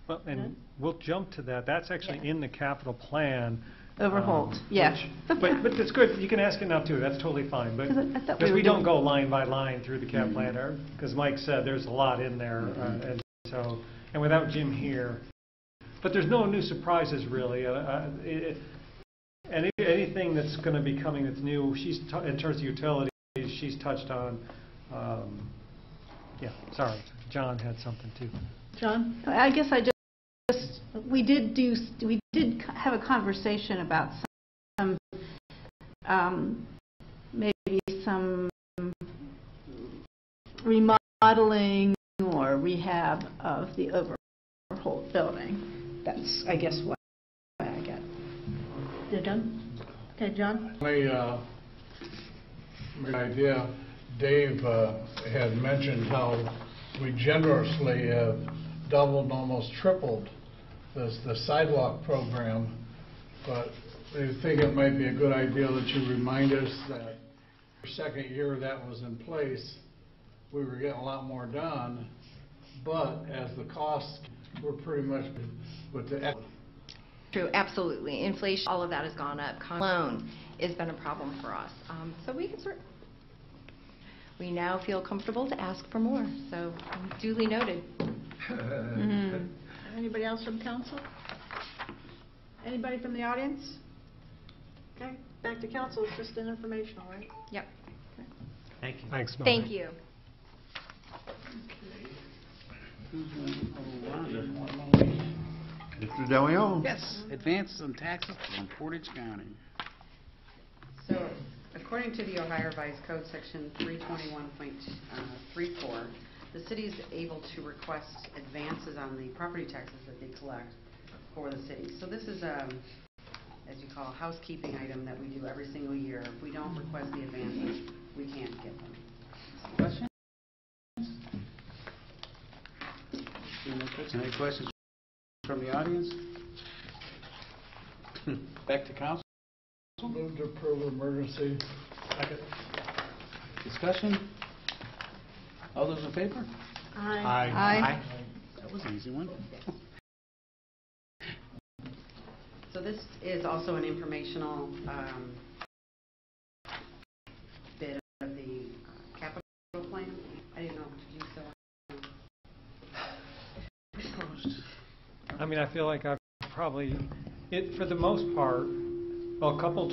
Well, and we'll jump to that. That's actually in the capital plan. Overhauled, yeah. But it's good. You can ask it now too. That's totally fine. But 'Cause I thought because we we were don't doing- go line by line through the cap plan, because Mike said there's a lot in there, and so without Jim here, but there's no new surprises really. Anything that's going to be coming that's new, in terms of utilities, she's touched on. Yeah, sorry, John had something too. John? I guess we did have a conversation about some, maybe some remodeling or rehab of the Overholt building. That's, I guess, what I got. You're done? Okay, John? My idea, Dave had mentioned how we generously have doubled, almost tripled the sidewalk program, but I think it might be a good idea that you remind us that the second year that was in place, we were getting a lot more done, but as the costs were pretty much with the... True, absolutely. Inflation, all of that has gone up. Loan has been a problem for us. So we now feel comfortable to ask for more. So duly noted. Anybody else from council? Anybody from the audience? Okay, back to council. It's just an informational, right? Yep. Thank you. Thanks, Mel. Thank you. Mr. DeLeon. Yes, advances on taxes in Portage County. So, according to the Ohio Revised Code, Section 321.34, the city is able to request advances on the property taxes that they collect for the city. So this is as you call, a housekeeping item that we do every single year. If we don't request the advances, we can't get them. Questions? Any questions from the audience? Back to council. Move to approve emergency. Second. Discussion? All those in favor? Aye. Aye. That was an easy one. So this is also an informational bit of the capital plan. I didn't know, did you still? I mean, I feel like I've probably, for the most part, well, a couple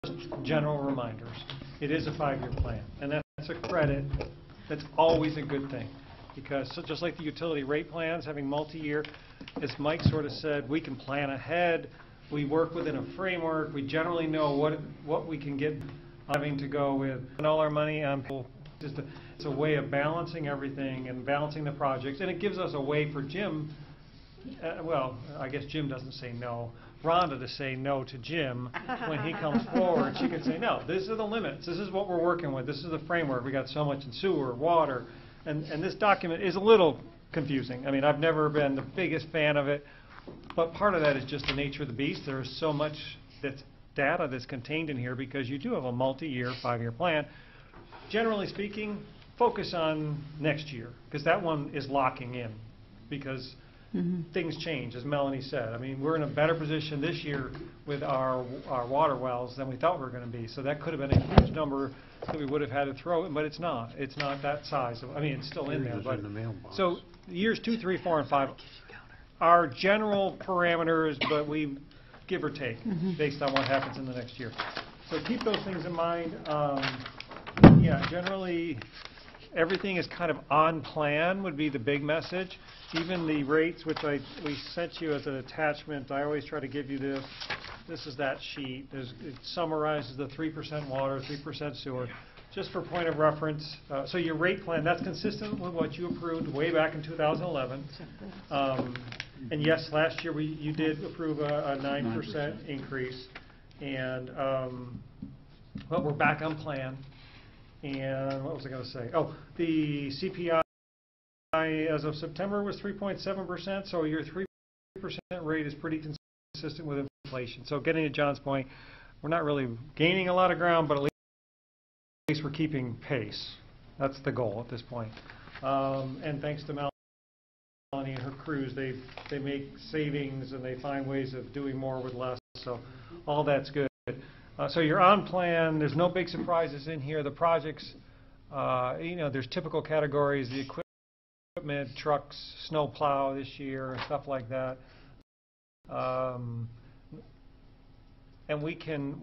just general reminders. It is a 5-year plan, and that's a credit, that's always a good thing. Because just like the utility rate plans, having multi-year, as Mike sort of said, we can plan ahead, we work within a framework, we generally know what we can get, having to go with and all our money on it's a way of balancing everything and balancing the projects, and it gives us a way for Jim, well, I guess Jim doesn't say no, Rhonda to say no to Jim when he comes forward. She can say, no, these are the limits, this is what we're working with, this is the framework, we got so much in sewer, water, and this document is a little confusing. I mean, I've never been the biggest fan of it, but part of that is just the nature of the beast. There is so much that's data that's contained in here because you do have a multi-year, 5-year plan. Generally speaking, focus on next year, because that one is locking in, because things change, as Melanie said. I mean, we're in a better position this year with our water wells than we thought we were going to be. So that could have been a huge number that we would have had to throw in, but it's not. It's not that size. I mean, it's still in there. But so years 2, 3, 4, and 5 are general parameters, but we give or take based on what happens in the next year. So keep those things in mind. Yeah, generally everything is kind of on plan would be the big message. Even the rates, which we sent you as an attachment, I always try to give you this. This is that sheet. It summarizes the 3% water, 3% sewer. Just for point of reference, so your rate plan, that's consistent with what you approved way back in 2011. And yes, last year you did approve a 9% increase. And but we're back on plan. And what was I going to say? Oh, the CPI as of September was 3.7%, so your 3% rate is pretty consistent with inflation. So getting to John's point, we're not really gaining a lot of ground, but at least we're keeping pace. That's the goal at this point. And thanks to Melanie and her crews, they make savings and they find ways of doing more with less. So all that's good. So you're on plan. There's no big surprises in here. The projects, there's typical categories, the equipment, trucks, snow plow this year, and stuff like that. And we can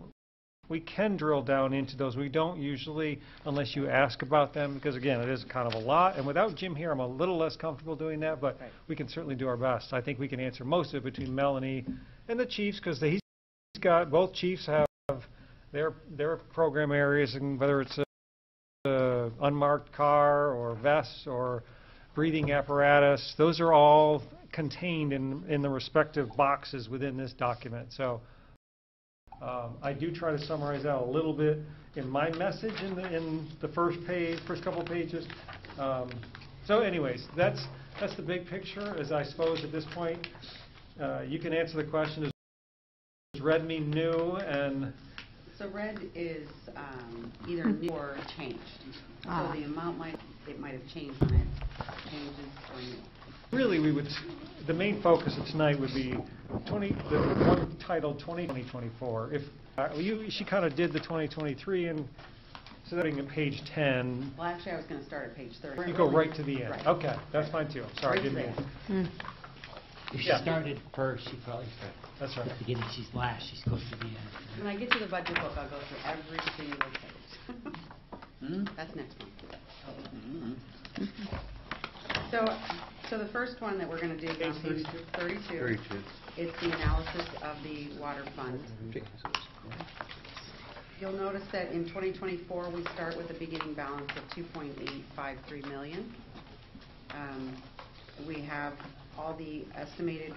drill down into those. We don't usually, unless you ask about them, because again, it is kind of a lot. And without Jim here, I'm a little less comfortable doing that, but we can certainly do our best. I think we can answer most of it between Melanie and the chiefs, because both chiefs have their program areas, and whether it's a unmarked car or vests or breathing apparatus, those are all contained in the respective boxes within this document. So I do try to summarize that a little bit in my message in the first couple pages. So anyways, that's the big picture. As I suppose at this point, you can answer the question: does red mean new? And so red is either new or changed. So the amount might have changed when it changes or new. Really, the main focus of tonight would be the one titled 2024. If she kind of did the 2023, and so that at page 10. Well, actually, I was going to start at page 30. You go right to the end. Right. Okay, that's fine too. Sorry, I didn't mean. If she started first, she probably started. That's right. At the beginning, she's last. She goes to the end. When I get to the budget book, I'll go through every single page. That's next one. So the first one that we're going to do is on page 32. It's the analysis of the water fund. You'll notice that in 2024, we start with a beginning balance of $2.853 million. We have all the estimated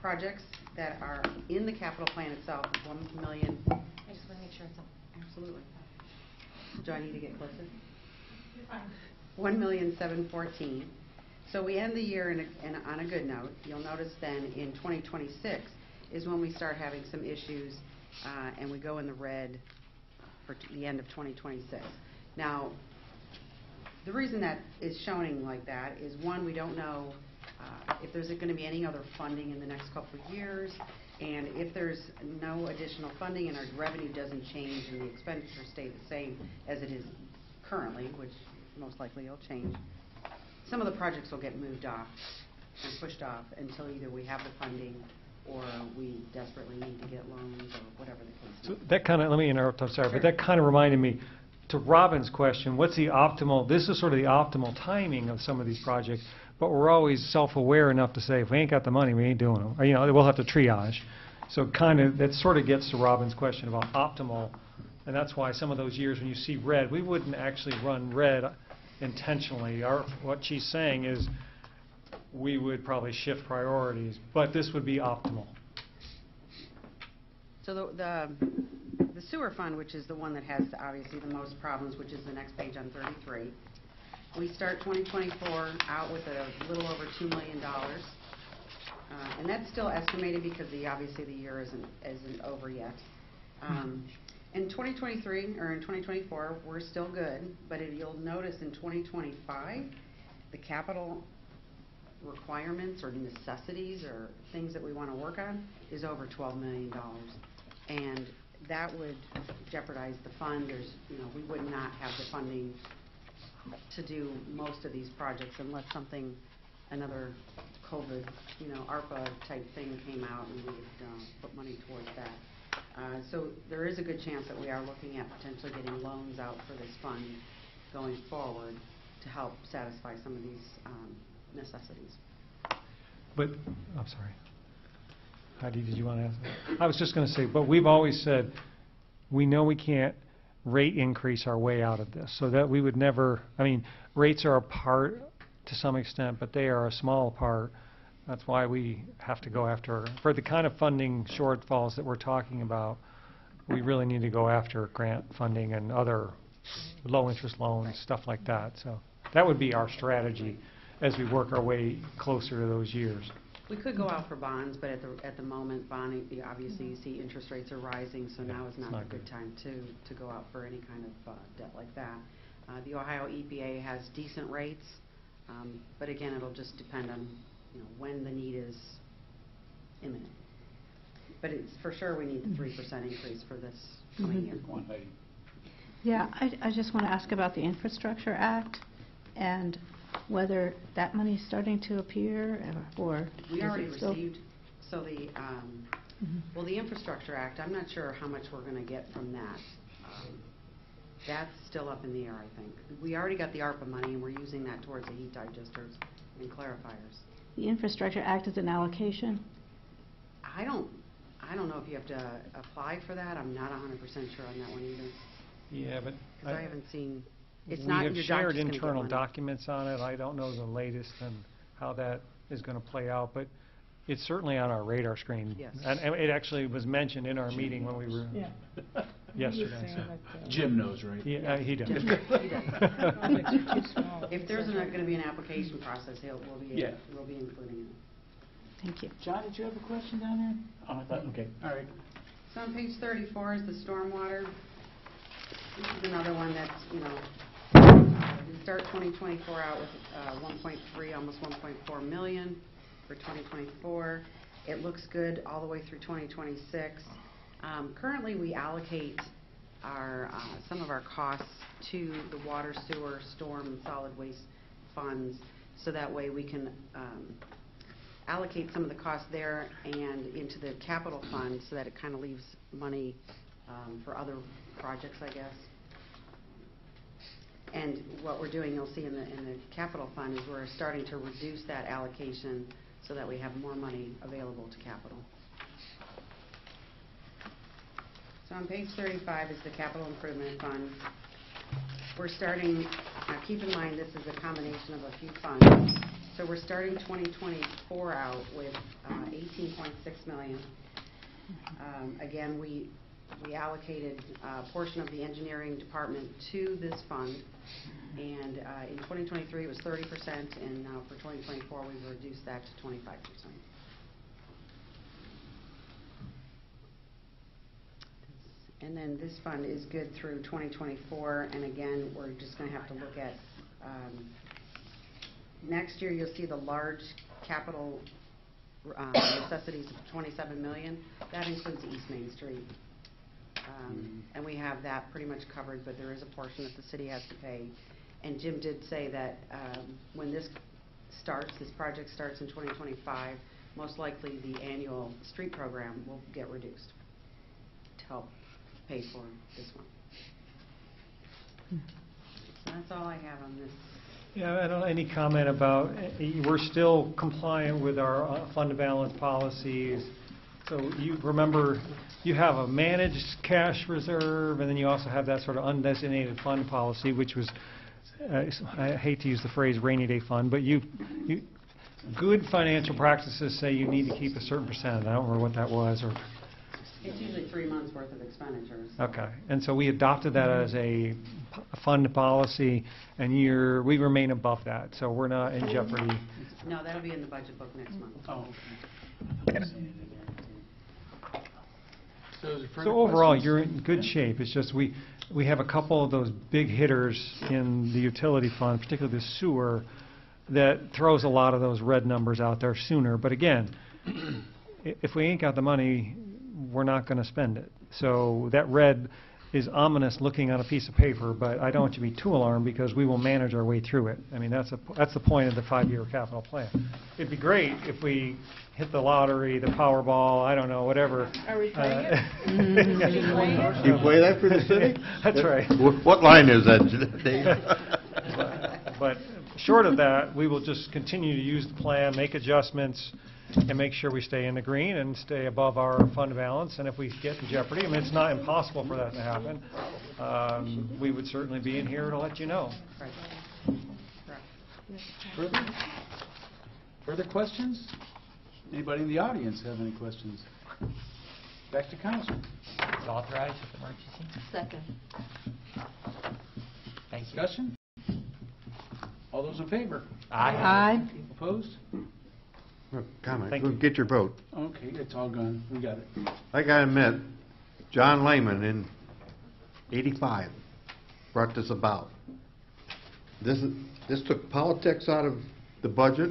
projects that are in the capital plan itself, $1 million. I just want to make sure it's up. Absolutely. Do I need to get closer? You're fine. $1,714,000. So we end the year on a good note. You'll notice then in 2026 is when we start having some issues, and we go in the red for the end of 2026. Now, the reason that is showing like that is, one, we don't know if there's going to be any other funding in the next couple of years, and if there's no additional funding and our revenue doesn't change and the expenditures stay the same as it is currently, which most likely will change, some of the projects will get moved off and pushed off until either we have the funding or we desperately need to get loans or whatever the case. So that kind of, let me interrupt, I'm sorry, but that kind of reminded me, to Robin's question, what's the optimal, this is sort of the optimal timing of some of these projects, but we're always self-aware enough to say, if we ain't got the money, we ain't doing them. Or, you know, we'll have to triage. So kind of, that sort of gets to Robin's question about optimal, and that's why some of those years when you see red, we wouldn't actually run red intentionally. What she's saying is we would probably shift priorities, but this would be optimal. So the sewer fund, which is the one that has obviously the most problems, which is the next page on 33, we start 2024 out with a little over $2 million. And that's still estimated because obviously the year isn't over yet. In 2023, or in 2024, we're still good, but you'll notice in 2025, the capital requirements or necessities or things that we want to work on is over $12 million. And that would jeopardize the fund. We would not have the funding to do most of these projects unless another COVID, ARPA type thing came out and we would put money towards that. So there is a good chance that we are looking at potentially getting loans out for this fund going forward to help satisfy some of these necessities. But, I'm sorry. Heidi, did you want to ask that? I was just going to say, but we've always said, we know we can't rate increase our way out of this, so that we would never, rates are a part to some extent, but they are a small part. That's why we have to go after, for the kind of funding shortfalls that we're talking about, we really need to go after grant funding and other low-interest loans, stuff like that. So that would be our strategy as we work our way closer to those years. We could go out for bonds, but at the moment, bonding, obviously you see interest rates are rising, so now is not a good time to go out for any kind of debt like that. The Ohio EPA has decent rates, but again, it'll just depend on when the need is imminent. But it's for sure we need the 3% increase for this coming year. Yeah, I just want to ask about the Infrastructure Act and whether that money's starting to appear or we is already it still received. So the Infrastructure Act, I'm not sure how much we're going to get from that. That's still up in the air, I think. We already got the ARPA money, and we're using that towards the heat digesters and clarifiers. The Infrastructure Act is an allocation? I don't know if you have to apply for that. I'm not 100% sure on that one either. Yeah, but I haven't seen. It's we not have your shared doctor's gonna get internal money. documents on it. I don't know the latest and how that is going to play out, but it's certainly on our radar screen. Yes. And it actually was mentioned in our meeting when we were yesterday. So. Jim knows, right? Yeah, he does. He does. If there's going to be an application process, we'll be including it. Thank you. John, did you have a question down there? Oh, I thought, okay, all right. So on page 34 is the stormwater. This is another one that's, we start 2024 out with 1.3, almost 1.4 million for 2024. It looks good all the way through 2026. Currently, we allocate some of our costs to the water, sewer, storm, and solid waste funds, so that way we can allocate some of the costs there and into the capital fund, so that it kind of leaves money for other projects, I guess. And what we're doing, you'll see in the capital fund, is we're starting to reduce that allocation so that we have more money available to capital. So on page 35 is the capital improvement fund. We're starting, now keep in mind this is a combination of a few funds. So we're starting 2024 out with $18.6 million. Again, we allocated a portion of the engineering department to this fund, and in 2023 it was 30%, and now for 2024 we've reduced that to 25%. And then this fund is good through 2024, and again, we're just going to have to look at next year. You'll see the large capital necessities of $27 million. That includes East Main Street. And we have that pretty much covered, but there is a portion that the city has to pay. And Jim did say that when this project starts in 2025, most likely the annual street program will get reduced to help pay for this one. So that's all I have on this. Yeah, I don't know, any comment about, we're still compliant with our fund to balance policies. So you remember, you have a managed cash reserve, and then you also have that sort of undesignated fund policy, which was, I hate to use the phrase rainy day fund, but good financial practices say you need to keep a certain percentage. I don't remember what that was, or. It's usually 3 months' worth of expenditures. Okay, and so we adopted that as a fund policy, and we remain above that, so we're not in jeopardy. No, that'll be in the budget book next month. Oh, okay. So is there further So overall, questions? you're in good shape. It's just we have a couple of those big hitters in the utility fund, particularly the sewer, that throws a lot of those red numbers out there sooner. But again, if we ain't got the money, we're not going to spend it. So that red is ominous looking on a piece of paper, but I don't want you to be too alarmed because we will manage our way through it. I mean, that's the point of the 5-year capital plan. It'd be great if we hit the lottery, the Powerball, I don't know, whatever. Are we playing it? You play that for the city? That's right. What line is that, Dave? But short of that, we will just continue to use the plan, make adjustments, and make sure we stay in the green and stay above our fund balance. And if we get in jeopardy, I mean, it's not impossible for that to happen, we would certainly be in here to let you know. Further questions? Anybody in the audience have any questions? Back to council. It's authorized with emergency. Second. Thank you. Discussion? All those in favor? Aye. Opposed? Comment, Thank go you. get your vote. Okay, it's all gone. We got it. I gotta admit, John Lehman in '85 brought this about. This took politics out of the budget.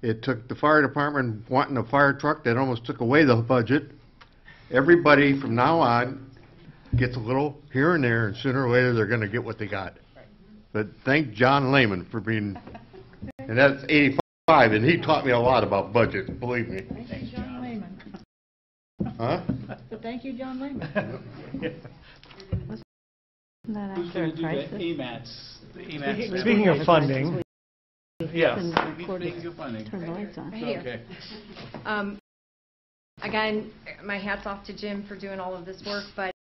It took the fire department wanting a fire truck that almost took away the budget. Everybody from now on gets a little here and there, and sooner or later they're gonna get what they got. But thank John Lehman for being, and that's '85, and he taught me a lot about budgets, believe me. Thank you, John Lehman. Huh? But thank you, John Lehman. Who's going to do the AMATs? The AMATs. Speaking of funding, yes. Speaking of funding. Turn the lights on. Right here. Okay. Again, my hat's off to Jim for doing all of this work, but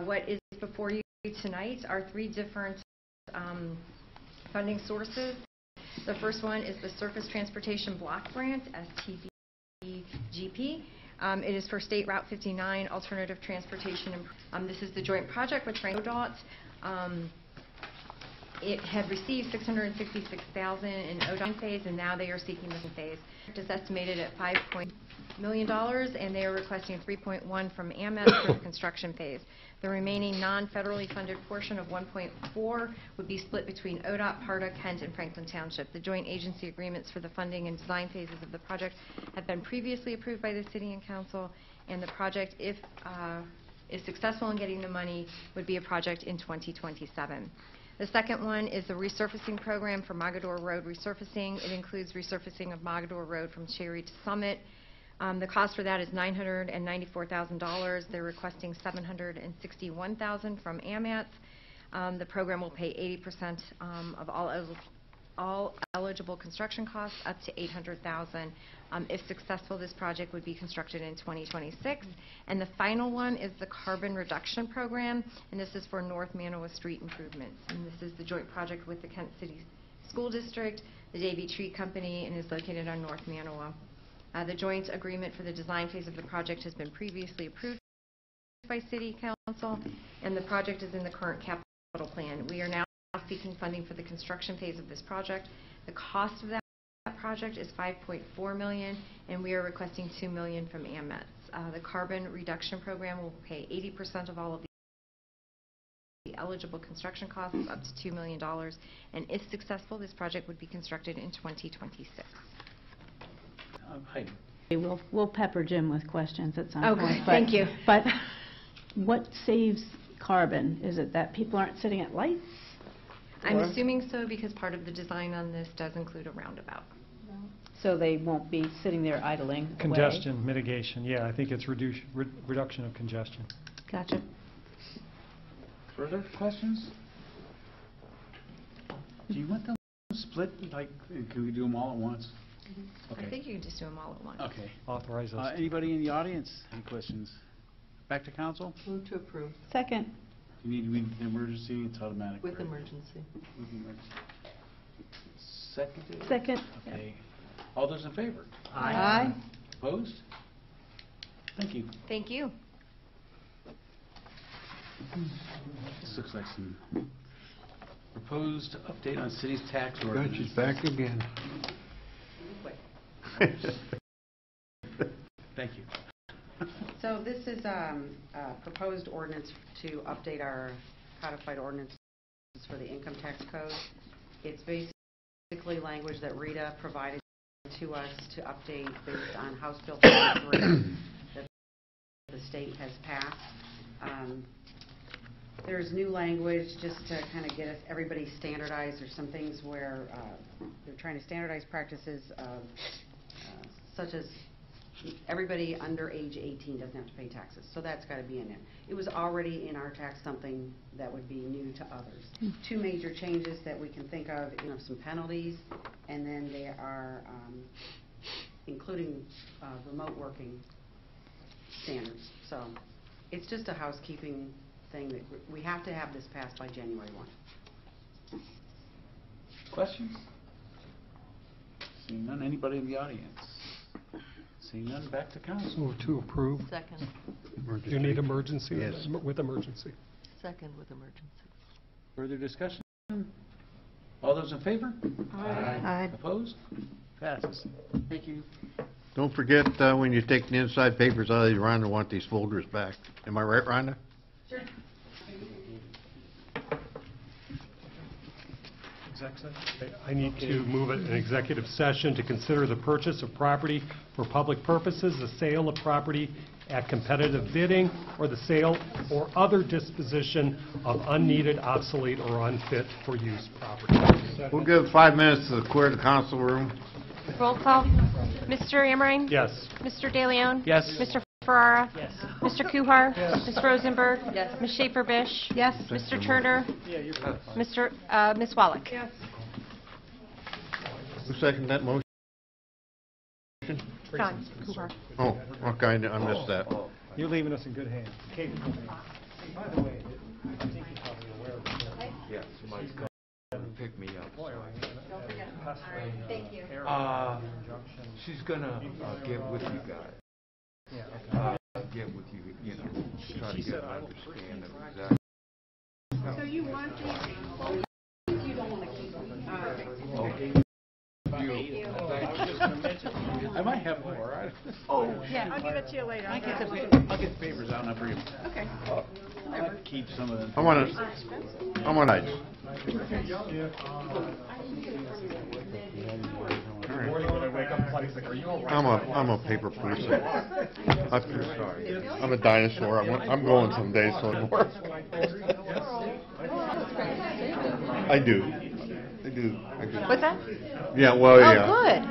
what is before you tonight are 3 different funding sources. The first one is the Surface Transportation Block Grant, STBGP. It is for State Route 59 Alternative Transportation. This is the joint project with Frank ODOT. It had received $666,000 in ODOT phase, and now they are seeking the phase. It is estimated at $5 million, and they are requesting $3.1 from AMET for the construction phase. The remaining non-federally funded portion of $1.4 would be split between ODOT, PARTA, Kent, and Franklin Township. The joint agency agreements for the funding and design phases of the project have been previously approved by the City and Council, and the project, if is successful in getting the money, would be a project in 2027. The second one is the resurfacing program for Mogador Road resurfacing. It includes resurfacing of Mogador Road from Cherry to Summit. The cost for that is $994,000. They're requesting $761,000 from AMATS. The program will pay 80% of all eligible construction costs, up to $800,000. If successful, this project would be constructed in 2026. And the final one is the carbon reduction program, and this is for North Manawa Street improvements. And this is the joint project with the Kent City School District, the Davy Tree Company, and is located on North Manawa. The joint agreement for the design phase of the project has been previously approved by City Council, and the project is in the current capital plan. We are now seeking funding for the construction phase of this project. The cost of that project is $5.4 million, and we are requesting $2 million from AMETS. The carbon reduction program will pay 80% of all of the eligible construction costs, up to $2 million, and if successful, this project would be constructed in 2026. Heidi. We'll pepper Jim with questions at some Okay, point. thank you. But what saves carbon? Is it that people aren't sitting at lights? I'm Or- assuming so, because part of the design on this does include a roundabout. So they won't be sitting there idling away? Congestion mitigation, yeah, I think it's reduction of congestion. Gotcha. Further questions? Do you want them split, like, can we do them all at once? I think you can just do them all at once. Okay. Authorize us. Anybody in the audience, any questions? Back to council? Move to approve Second. You need an emergency, it's automatic. with right? emergency. With emergency. Seconded? Second. Okay. All those in favor? Aye. Opposed? Thank you. Thank you. This looks like some proposed update on city's tax God, ordinance. she's back again. Thank you. So this is a proposed ordinance to update our codified ordinances for the income tax code. It's basically language that Rita provided to us to update based on House Bill 33 that the state has passed. There's new language just to kind of get us everybody standardized. There's some things where they're trying to standardize practices such as everybody under age 18 doesn't have to pay taxes. So that's got to be in there. It was already in our tax something that would be new to others. Two major changes that we can think of, some penalties, and then they are including remote working standards. So it's just a housekeeping thing that we have to have this passed by January 1. Questions? Seeing none, anybody in the audience? Seeing none, back to council. Move to approve. Second. Do you need emergency? Yes. With emergency. Second with emergency. Further discussion? All those in favor? Aye. Opposed? Passes. Thank you. Don't forget, when you take the inside papers out of these, Rhonda want these folders back. Am I right, Rhonda? Sure. I need to move an executive session to consider the purchase of property for public purposes, the sale of property at competitive bidding, or the sale or other disposition of unneeded, obsolete, or unfit for use property. We'll give 5 minutes to clear the council room. Roll call. Mr. Amrine? Yes. Mr. De Leon? Yes. Mr. Ferrara? Yes. Mr. Kuhar? Ms. Rosenberg? Yes. Ms. Schaefer-Bish? Yes. Mr. Turner? Ms. Wallach? Yes. Who seconded that motion? John Kuhar. Oh, okay, I missed that. You're leaving us in good hands. Capable hands. By the way, I think you're probably aware of this. Yeah, somebody's coming to pick me up. Don't forget. Thank you. She's gonna get with you guys. Yeah, okay. Get with you, try to get an understanding of exactly. So you want these? You don't want to keep them. Okay. I might have more. Yeah, I'll give it to you later. I'll get the papers out and I'll bring them. Okay. I'll keep some of them. I'm on ice. I'm a paper person. I'm a dinosaur. I'm going someday, so it works. I do. What's that? Yeah, well, yeah. Oh, good.